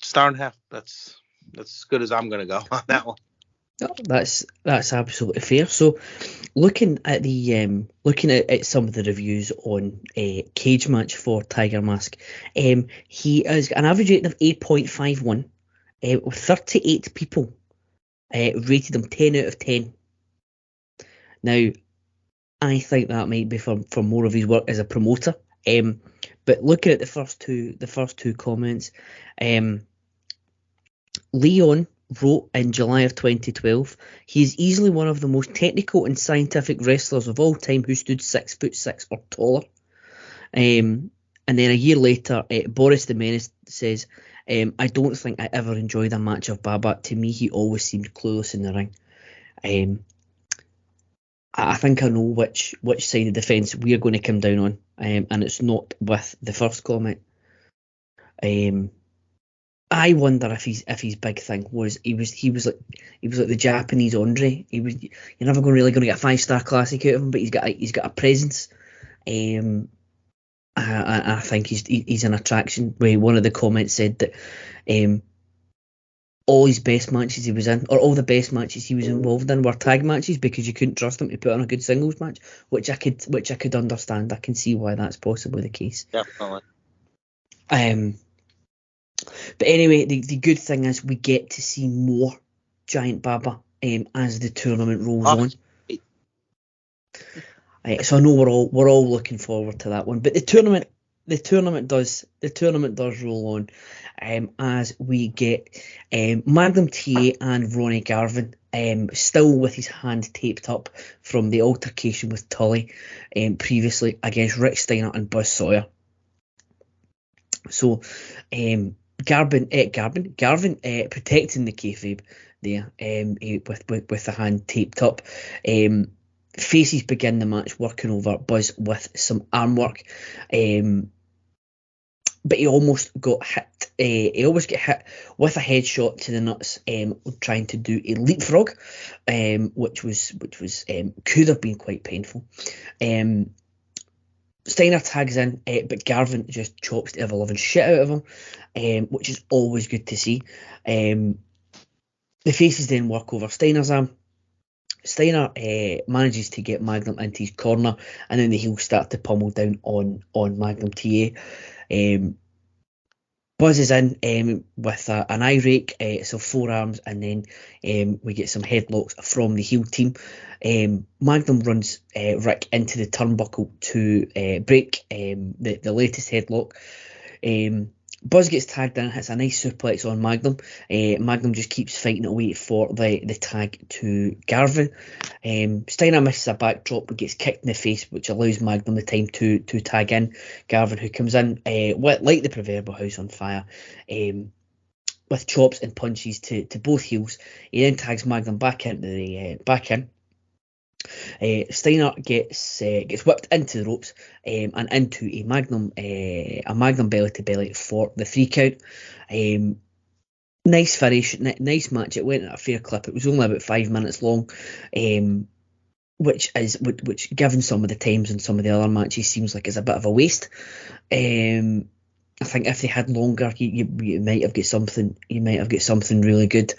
star and a half. That's as good as I'm gonna go on that one. No, that's absolutely fair. So, looking at some of the reviews on Cage Match for Tiger Mask, he has an average rating of 8.51, with 38 people rated him 10 out of 10. Now, I think that might be for more of his work as a promoter. But looking at the first two comments, Leon wrote in July of 2012, he is easily one of the most technical and scientific wrestlers of all time who stood 6'6" or taller. And then a year later, Boris the Menace says, I don't think I ever enjoyed a match of Baba. To me, he always seemed clueless in the ring. I think I know which side of the fence we're going to come down on, and it's not with the first comment. I wonder if his big thing was he was like the Japanese Andre. You're never really going to get a 5-star classic out of him, but he's got a presence. I think he's an attraction. Where one of the comments said that all his best matches he was in, or all the best matches he was involved in, were tag matches because you couldn't trust him to put on a good singles match, which I could understand. I can see why that's possibly the case. Definitely. But anyway, the good thing is we get to see more Giant Baba as the tournament rolls on. So I know we're all looking forward to that one. But the tournament does roll on as we get Magnum TA and Ronnie Garvin still with his hand taped up from the altercation with Tully previously against Rick Steiner and Buzz Sawyer. So Garvin protecting the kayfabe there with the hand taped up. Faces begin the match working over Buzz with some arm work, but he almost got hit. He always get hit with a headshot to the nuts, trying to do a leapfrog, which was could have been quite painful. Steiner tags in, but Garvin just chops the ever-loving shit out of him, which is always good to see. The faces then work over Steiner's arm. Steiner manages to get Magnum into his corner, and then the heels start to pummel down on Magnum TA. Buzz is in with an eye rake, so forearms, and then we get some headlocks from the heel team. Magnum runs Rick into the turnbuckle to break the latest headlock. Buzz gets tagged in, hits a nice suplex on Magnum. Magnum just keeps fighting away for the tag to Garvin. Steiner misses a backdrop and gets kicked in the face, which allows Magnum the time to tag in Garvin, who comes in like the proverbial house on fire, with chops and punches to both heels. He then tags Magnum back into the back in. Steiner gets whipped into the ropes and into a Magnum belly to belly for the 3 count. Nice finish, nice match. It went at a fair clip. It was only about 5 minutes long, which given some of the times in some of the other matches seems like it's a bit of a waste. I think if they had longer, you might have got something. You might have got something really good.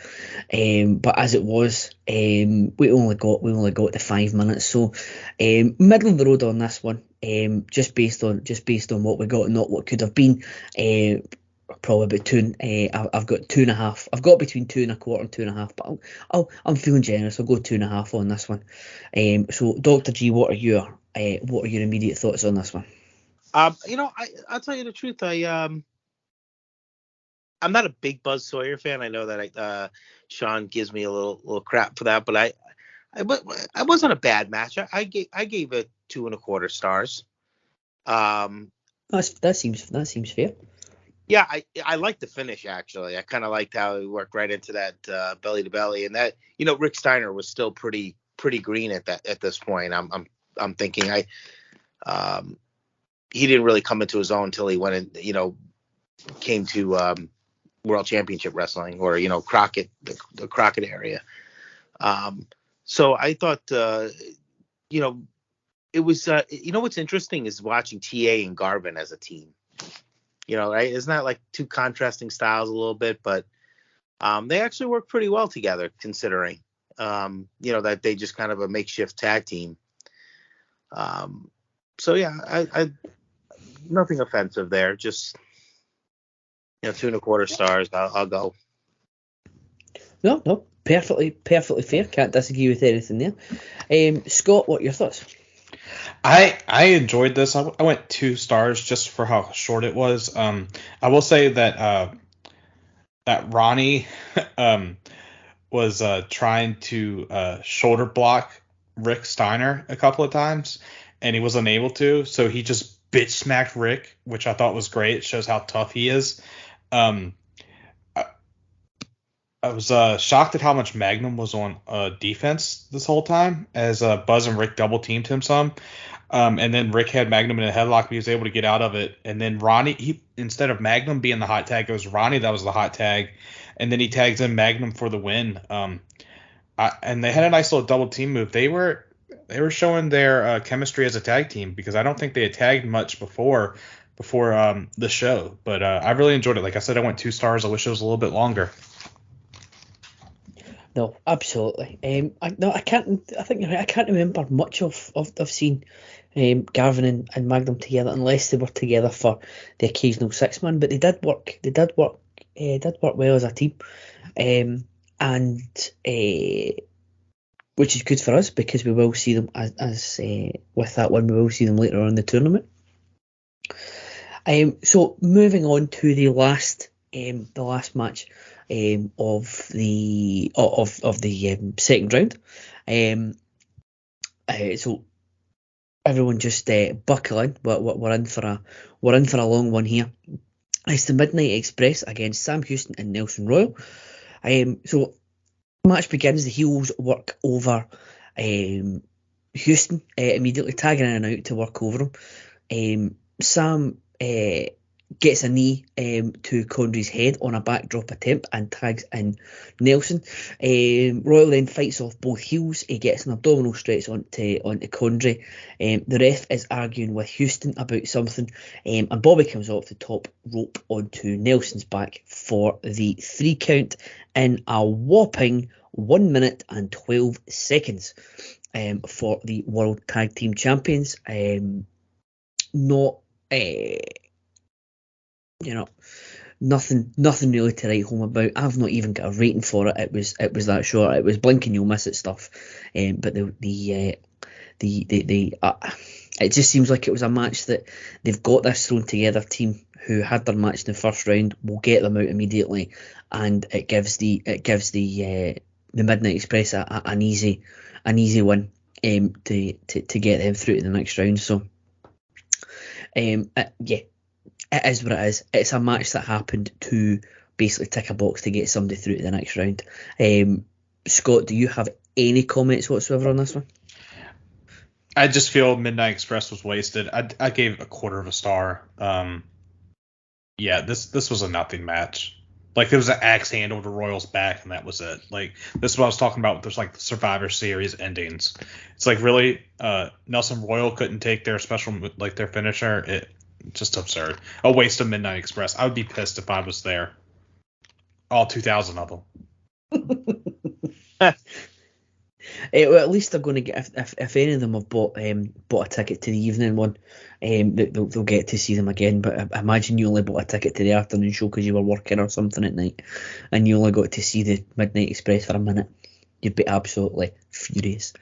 But as it was, we only got the 5 minutes. So middle of the road on this one. Just based on what we got and not what could have been. Probably about two. I've got 2.5. I've got between 2.25 and 2.5. But I'm feeling generous. I'll go 2.5 on this one. So Dr. G, what are your immediate thoughts on this one? I'll tell you the truth. I'm not a big Buzz Sawyer fan. I know that Sean gives me a little crap for that, but I wasn't a bad match. I gave it 2.25 stars. That seems fair. Yeah, I liked the finish actually. I kind of liked how he worked right into that belly to belly, and that Rick Steiner was still pretty green at this point. I'm thinking he didn't really come into his own until he went in, came to World Championship Wrestling or, Crockett, the Crockett area. So I thought, it was, what's interesting is watching TA and Garvin as a team, right? Isn't that like two contrasting styles a little bit, but they actually work pretty well together considering, that they just kind of a makeshift tag team. So yeah, I nothing offensive there. Just 2.25 stars. I'll go. No, perfectly fair. Can't disagree with anything there. Scott, what are your thoughts? I enjoyed this. I went 2 stars just for how short it was. I will say that Ronnie was trying to shoulder block Rick Steiner a couple of times, and he was unable to, so he just bitch smacked Rick, which I thought was great. It shows how tough he is. I was shocked at how much Magnum was on defense this whole time, as Buzz and Rick double teamed him some. And then Rick had Magnum in a headlock, but he was able to get out of it. And then Ronnie, instead of Magnum being the hot tag, it was Ronnie that was the hot tag. And then he tags in Magnum for the win. And they had a nice little double team move. They were showing their chemistry as a tag team, because I don't think they had tagged much before the show. But I really enjoyed it. Like I said, I went 2 stars. I wish it was a little bit longer. No, absolutely. I think you're right. I can't remember much of seeing Garvin and Magnum together, unless they were together for the occasional 6-man. But they did work. They did work well as a team, and which is good for us, because we will see them as with that one. We will see them later on in the tournament. So moving on to the last match of the second round. So everyone just buckle in. We're in for a long one here. It's the Midnight Express against Sam Houston and Nelson Royal. So match begins. The heels work over Houston immediately, tagging in and out to work over him. Sam gets a knee to Condrey's head on a backdrop attempt and tags in Nelson. Royal then fights off both heels. He gets an abdominal stretch onto Condrey. The ref is arguing with Houston about something, and Bobby comes off the top rope onto Nelson's back for the 3 count in a whopping 1 minute and 12 seconds for the World Tag Team Champions. Nothing really to write home about. I've not even got a rating for it. It was that short. It was blink and you'll miss it stuff. But it just seems like it was a match that they've got this thrown together team who had their match in the first round will get them out immediately, and it gives the Midnight Express an easy win to get them through to the next round. So it is what it is. It's a match that happened to basically tick a box to get somebody through to the next round. Scott, do you have any comments whatsoever on this one? I just feel Midnight Express was wasted. I gave it a quarter of a star. This was a nothing match. Like, there was an axe handle to Royal's back, and that was it. Like, this is what I was talking about. There's like the Survivor Series endings. It's like, really, Nelson Royal couldn't take their special, like their finisher. Just absurd. A waste of Midnight Express. I would be pissed if I was there. All 2,000 of them. Well, at least they're going to get, if any of them have bought a ticket to the evening one, they'll get to see them again. But I imagine you only bought a ticket to the afternoon show because you were working or something at night, and you only got to see the Midnight Express for a minute. You'd be absolutely furious.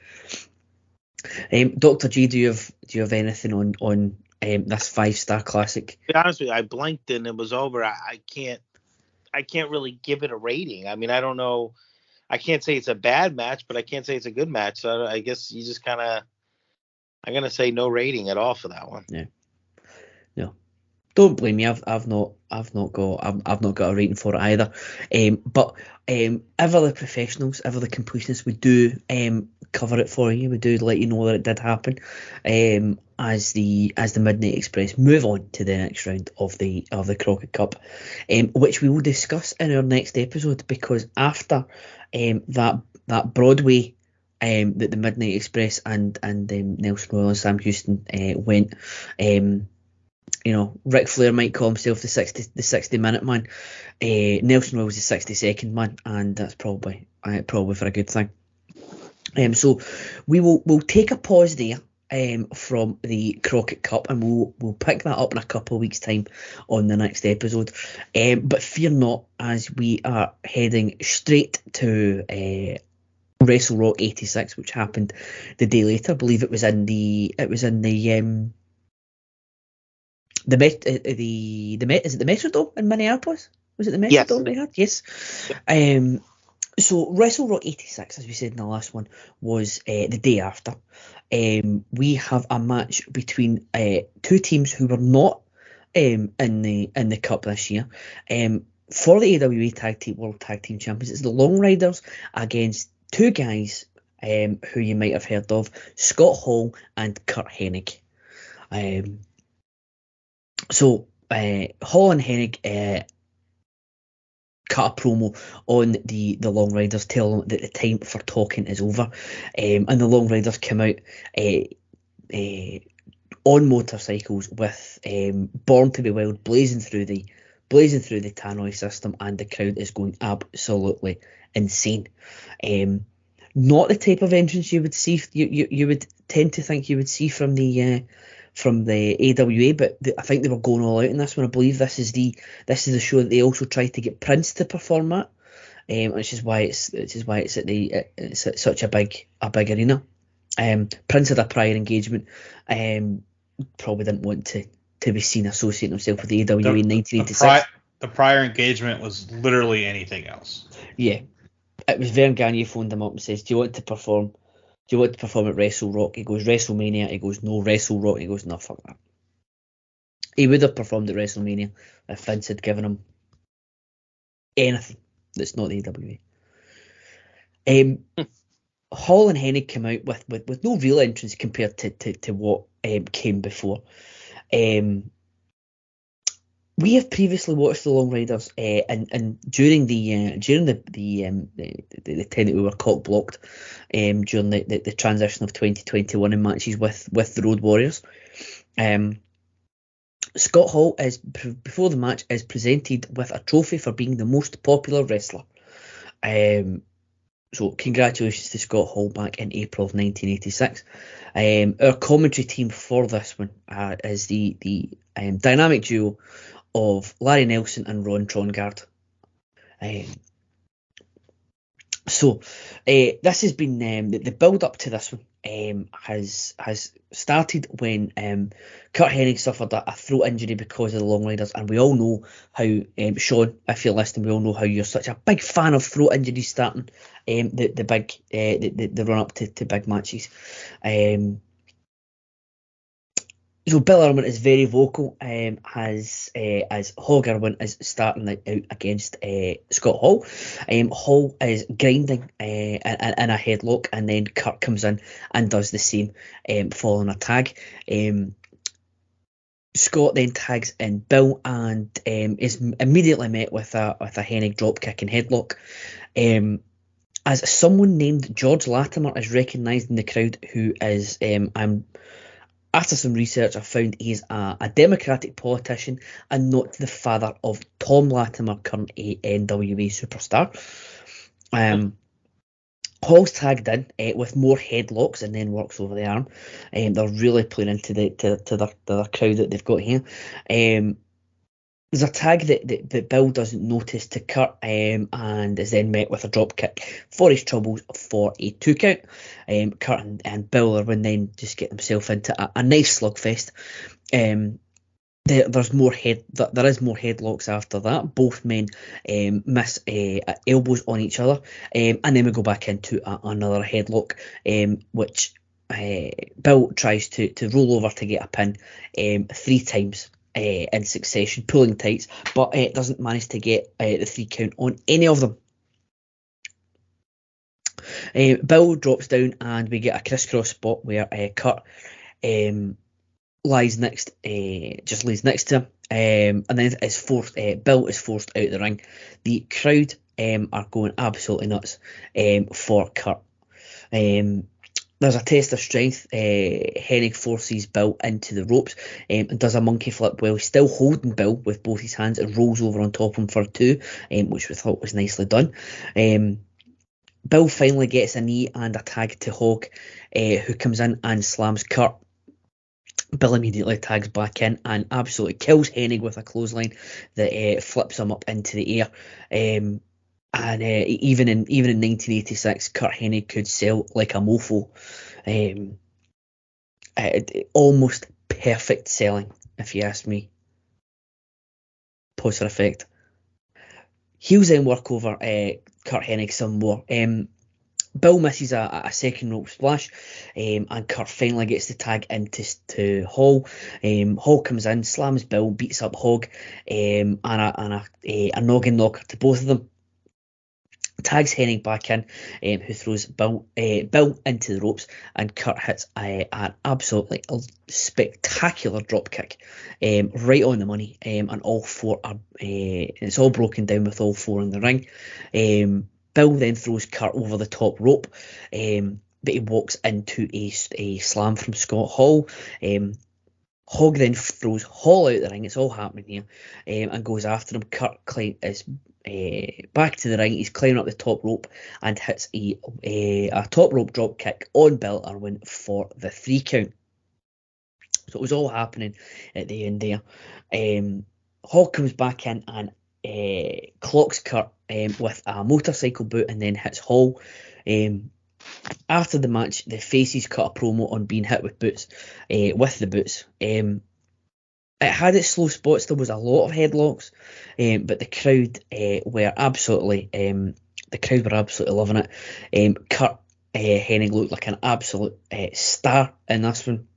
Dr. G, do you have anything on this 5-star classic? To be honest with you, I blinked and it was over. I can't really give it a rating. I mean, I don't know. I can't say it's a bad match, but I can't say it's a good match. So I guess you just kind of, I'm gonna say no rating at all for that one. Yeah. No. Don't blame me. I've not got a rating for it either. But ever the professionals, ever the completionists, we do cover it for you. We do let you know that it did happen. As the Midnight Express move on to the next round of the Crockett Cup, which we will discuss in our next episode, because after that Broadway that the Midnight Express and Nelson Royal and Sam Houston went, Ric Flair might call himself the 60-minute man. Nelson Royal was the 60-second man, and that's probably for a good thing. So we'll take a pause there from the Crockett Cup, and we'll pick that up in a couple of weeks' time on the next episode. But fear not, as we are heading straight to WrestleRock 86, which happened the day later. I believe it was in the Metrodome in Minneapolis? Was it the Metrodome they had? Yes. So WrestleRock 86, as we said in the last one, was the day after. We have a match between two teams who were not in the cup this year. For the AWA World Tag Team Champions, it's the Long Riders against two guys who you might have heard of, Scott Hall and Curt Hennig. So Hall and Hennig cut a promo on the Long Riders, telling them that the time for talking is over, and the Long Riders come out on motorcycles with Born to Be Wild blazing through the tannoy system, and the crowd is going absolutely insane. Not the type of entrance you would see, you would tend to think you would see from the AWA, but I think they were going all out in this one. I believe this is the show that they also tried to get Prince to perform at, which is why it's at such a big arena. Prince had a prior engagement, probably didn't want to be seen associating himself with the AWA in 1986. The prior engagement was literally anything else. Yeah, it was Vern Gagne phoned him up and says, "Do you want to perform at WrestleRock?" He goes, "WrestleMania." He goes, "No, WrestleRock." He goes, "No, fuck that." He would have performed at WrestleMania if Vince had given him anything that's not the AWA. Hall and Hennig came out with no real entrance compared to what came before. We have previously watched the Long Riders, and during the time that we were cock blocked, during the transition of 2021 in matches with the Road Warriors. Scott Hall before the match is presented with a trophy for being the most popular wrestler. So congratulations to Scott Hall back in April of 1986. Our commentary team for this one is the dynamic duo of Larry Nelson and Ron Trongard. So this has been the build up to this one has started when Curt Hennig suffered a throat injury because of the Long Riders, and we all know how, Sean, if you're listening, we all know how you're such a big fan of throat injuries starting the run up to big matches. So Bill Irwin is very vocal, as Hog Irwin is starting out against Scott Hall. Hall is grinding in a headlock, and then Curt comes in and does the same, following a tag. Scott then tags in Bill and is immediately met with a Hennig dropkick and headlock. As someone named George Latimer is recognised in the crowd, who is, after some research, I found he's a Democratic politician and not the father of Tom Latimer, current NWA superstar. Hall's tagged in with more headlocks and then works over the arm. They're really playing into the crowd that they've got here. There's a tag that Bill doesn't notice to Curt, and is then met with a drop kick for his troubles for a 2 count. Curt and Bill Irwin then just get themselves into a nice slugfest. There is more headlocks after that. Both men miss elbows on each other, and then we go back into another headlock, which Bill tries to roll over to get a pin 3 times in succession, pulling tights, but doesn't manage to get the 3 count on any of them. Bill drops down, and we get a crisscross spot where Curt lays next to him, and then Bill is forced out the ring. The crowd are going absolutely nuts for Curt. There's a test of strength. Hennig forces Bill into the ropes and does a monkey flip while still holding Bill with both his hands, and rolls over on top of him for a 2, which we thought was nicely done. Bill finally gets a knee and a tag to Hog, who comes in and slams Curt. Bill immediately tags back in and absolutely kills Hennig with a clothesline that flips him up into the air. And even in 1986, Curt Hennig could sell like a mofo. Almost perfect selling, if you ask me. Pause for effect. Heels then work over Curt Hennig some more. Bill misses a second rope splash, and Curt finally gets the tag into Hall. Hall comes in, slams Bill, beats up Hog, and a noggin knocker to both of them. Tags Hennig back in, who throws Bill into the ropes, and Curt hits an absolutely spectacular drop kick, right on the money, and all 4 are. It's all broken down with all 4 in the ring. Bill then throws Curt over the top rope, but he walks into a slam from Scott Hall. Hog then throws Hall out the ring. It's all happening here, and goes after him. Curt is back to the ring. He's climbing up the top rope and hits a top rope drop kick on Bill Irwin for the 3 count. So it was all happening at the end there. Hog comes back in and clocks Curt with a motorcycle boot and then hits Hall. After the match, the faces cut a promo on being hit with boots, with the boots. It had its slow spots. There was a lot of headlocks, but the crowd were absolutely loving it. Curt Hennig looked like an absolute star in this one.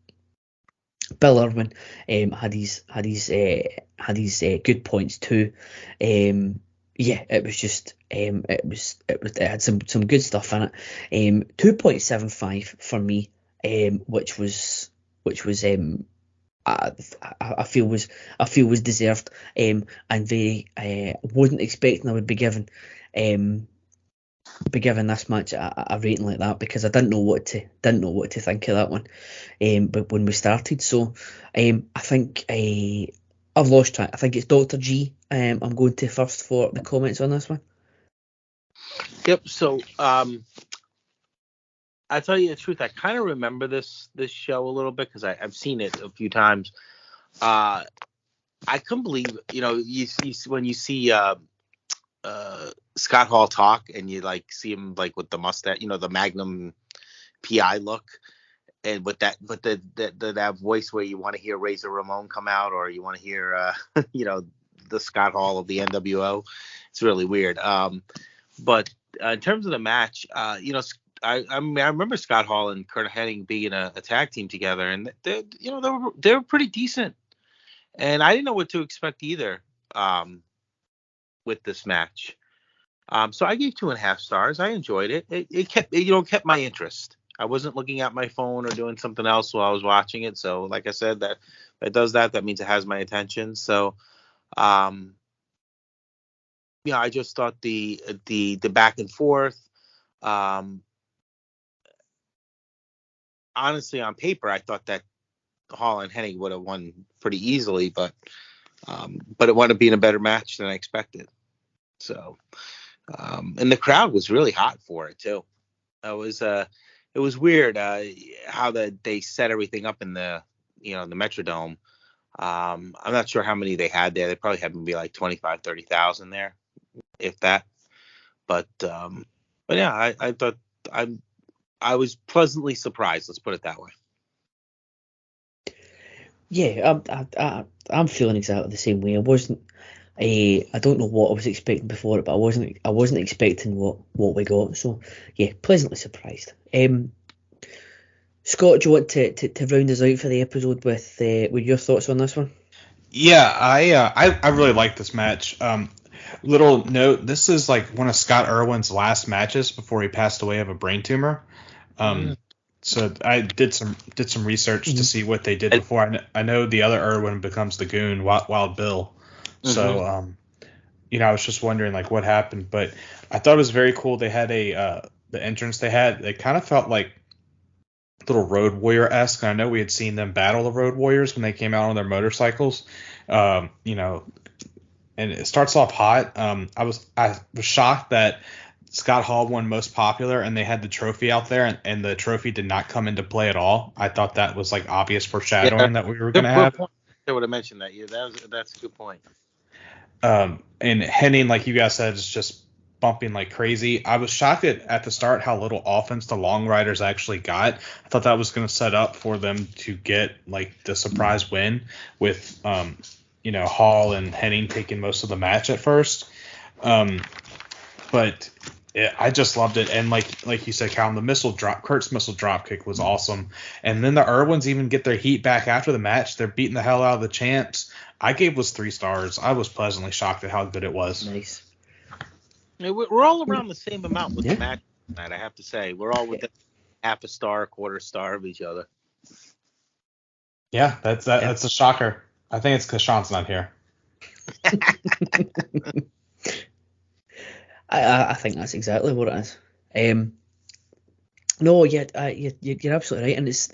Bill Irwin had his good points too. It was just it had some good stuff in it. 2.75 for me, which was I feel was deserved, and very wasn't expecting I would be given this match a rating like that, because I didn't know what to think of that one, but when we started. So I think I've lost track. I think it's Dr. G. I'm going to first for the comments on this one. Yep. So I tell you the truth, I kind of remember this show a little bit because I've seen it a few times. I couldn't believe, you when you see Scott Hall talk and you like see him like with the mustache, the Magnum PI look. and with that voice where you want to hear Razor Ramon come out, or you want to hear the Scott Hall of the NWO. It's really weird. But in terms of the match, I remember Scott Hall and Curt Hennig being a tag team together, and they were pretty decent. And I didn't know what to expect either with this match. So I gave 2.5 stars. I enjoyed it. It kept my interest. I wasn't looking at my phone or doing something else while I was watching it. So like I said, that does that. That means it has my attention. So I just thought the back and forth. Honestly, on paper, I thought that Hall and Hennig would have won pretty easily, but it wound up being a better match than I expected. So, and the crowd was really hot for it too. It was weird how they set everything up in the Metrodome. I'm not sure how many they had there. They probably had maybe like 25, 30,000 there, if that. But yeah, I thought I was pleasantly surprised. Let's put it that way. Yeah, I'm feeling exactly the same way. I don't know what I was expecting before it, but I wasn't expecting what we got. So yeah, pleasantly surprised. Scott, do you want to round us out for the episode with your thoughts on this one? Yeah, I really like this match. Little note: this is like one of Scott Irwin's last matches before he passed away of a brain tumor. So I did some research to see what they did before. I know the other Irwin becomes the Goon, Wild Bill. So I was just wondering like what happened, but I thought it was very cool. They had the entrance they had. They kind of felt like little Road Warrior-esque. I know we had seen them battle the Road Warriors when they came out on their motorcycles. And it starts off hot. I was shocked that Scott Hall won Most Popular, and they had the trophy out there, and the trophy did not come into play at all. I thought that was like obvious foreshadowing that we were going to have. I would have mentioned that. Yeah, that's a good point. And Hennig, like you guys said, is just bumping like crazy. I was shocked at the start how little offense the Long Riders actually got. I thought that was going to set up for them to get like the surprise win with Hall and Hennig taking most of the match at first. But I just loved it, and like you said, Calum, Curt's missile drop kick was awesome, and then the Irwins even get their heat back after the match. They're beating the hell out of the champs. I gave was 3 stars. I was pleasantly shocked at how good it was. Nice. We're all around the same amount with the match tonight, I have to say. We're all within half a star, quarter star of each other. Yeah, that's a shocker. I think it's because Sean's not here. I think that's exactly what it is. No, yeah, you're absolutely right, and it's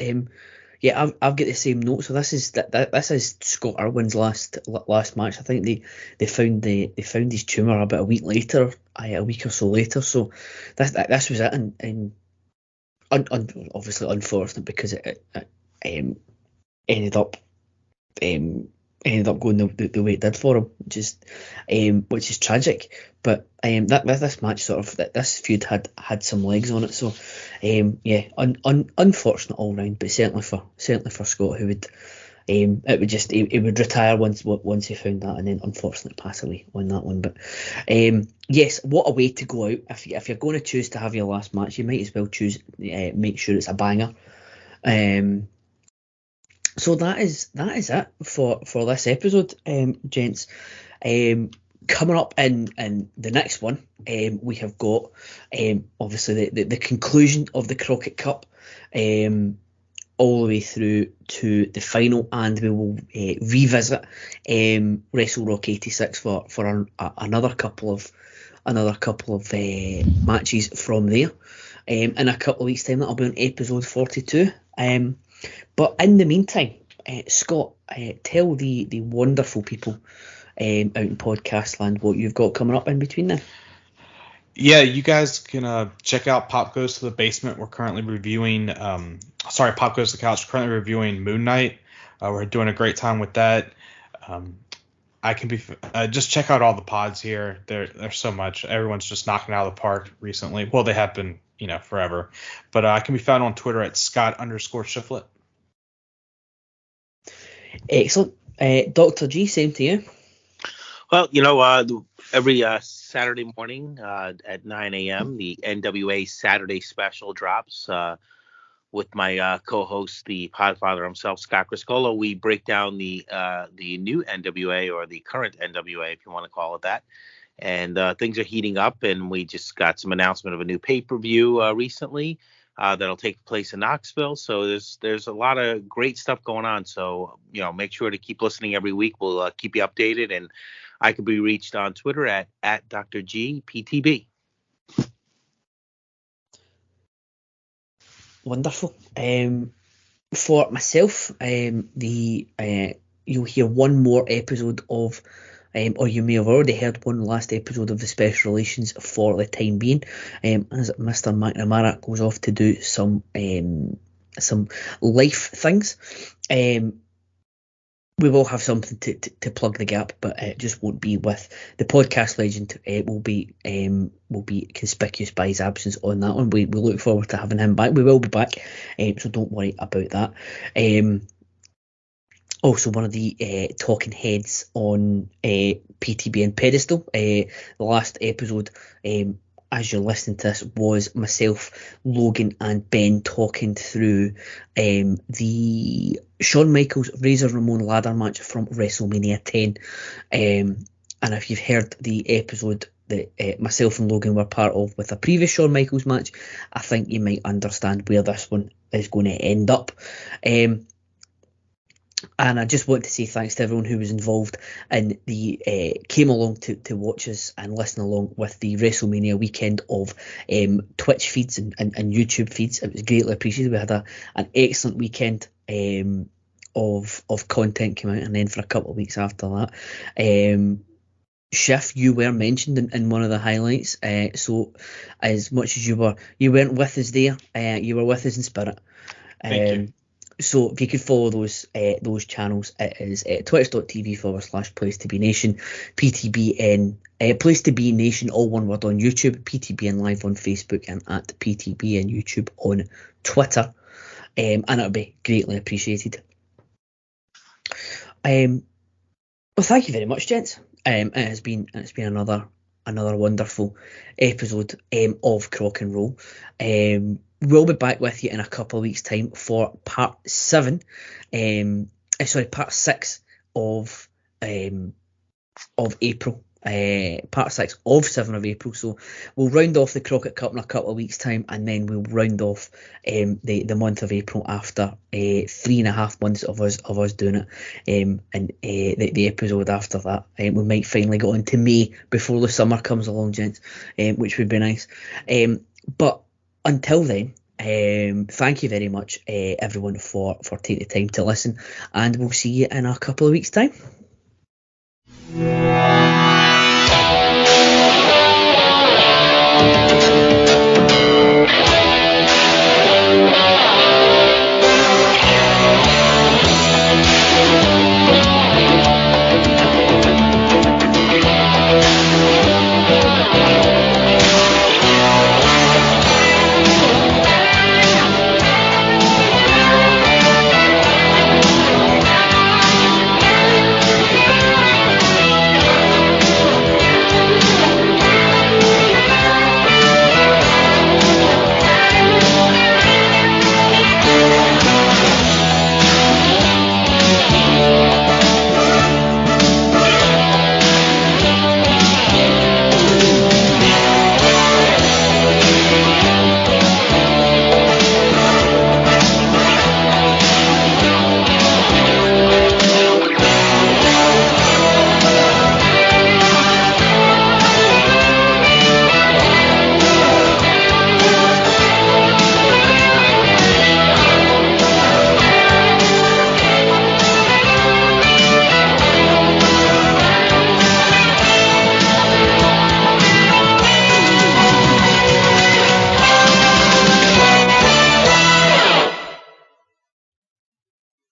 I've got the same note. So this is Scott Irwin's last match. I think they found his tumor about a week or so later. So this was it, and obviously unfortunate because it ended up going the way it did for him, which is tragic. But this match this feud had some legs on it. So unfortunate all round, but certainly for Scott, who would he would retire once he found that, and then unfortunately pass away on that one. But yes, what a way to go out. If you're going to choose to have your last match, you might as well make sure it's a banger. So that is it for this episode, gents. Coming up in the next one, we have got obviously the conclusion of the Crockett Cup, all the way through to the final, and we will revisit WrestleRock 86 for another couple of matches from there. In a couple of weeks' time, that'll be on episode 42. But in the meantime, Scott, tell the wonderful people out in podcast land what you've got coming up in between then. Yeah, you guys can check out Pop Goes to the Basement. We're currently reviewing Pop Goes to the Couch. Currently reviewing Moon Knight. We're doing a great time with that. I can be just check out all the pods here. There's so much. Everyone's just knocking out of the park recently. Well, they have been forever. But I can be found on Twitter at Scott_Shiflett. Excellent. Dr. G, same to you. Well, every Saturday morning at 9 a.m., the NWA Saturday Special drops with my co-host, the Podfather himself, Scott Criscolo. We break down the new NWA, or the current NWA, if you want to call it that. And things are heating up, and we just got some announcement of a new pay-per-view recently that'll take place in Knoxville. So there's a lot of great stuff going on. So, make sure to keep listening every week. We'll keep you updated, and I can be reached on Twitter at Dr. G PTB. Wonderful. For myself, you'll hear one more episode of, or you may have already heard one last episode of the Special Relations for the time being, as Mr. McNamara goes off to do some life things. We will have something to plug the gap, but it just won't be with the podcast legend. Will be conspicuous by his absence on that one. We look forward to having him back. We will be back, so don't worry about that. Also, one of the talking heads on PTB and Pedestal. The last episode, as you're listening to this, was myself, Logan, and Ben talking through the Shawn Michaels Razor Ramon ladder match from WrestleMania 10. And if you've heard the episode that myself and Logan were part of with a previous Shawn Michaels match, I think you might understand where this one is going to end up. And I just want to say thanks to everyone who was involved and came along to watch us and listen along with the WrestleMania weekend of Twitch feeds and YouTube feeds. It was greatly appreciated. We had an excellent weekend of content came out, and then for a couple of weeks after that, Schiff, you were mentioned in one of the highlights. So as much as you weren't with us there, you were with us in spirit. Thank you. So if you could follow those channels, it is twitch.tv/Place to Be Nation, PTBN, Place to Be Nation, all one word on YouTube, PTBN Live on Facebook, and at PTBN YouTube on Twitter. And it'll be greatly appreciated. Well, thank you very much, gents. It's been another wonderful episode of Crock and Roll. We'll be back with you in a couple of weeks' time for part 6 of April. Part 6 of 7 of April. So we'll round off the Crockett Cup in a couple of weeks' time, and then we'll round off the month of April after 3.5 months of us doing it. And the episode after that, we might finally get on to May before the summer comes along, gents, which would be nice. But until then, thank you very much, everyone, for taking the time to listen, and we'll see you in a couple of weeks' time.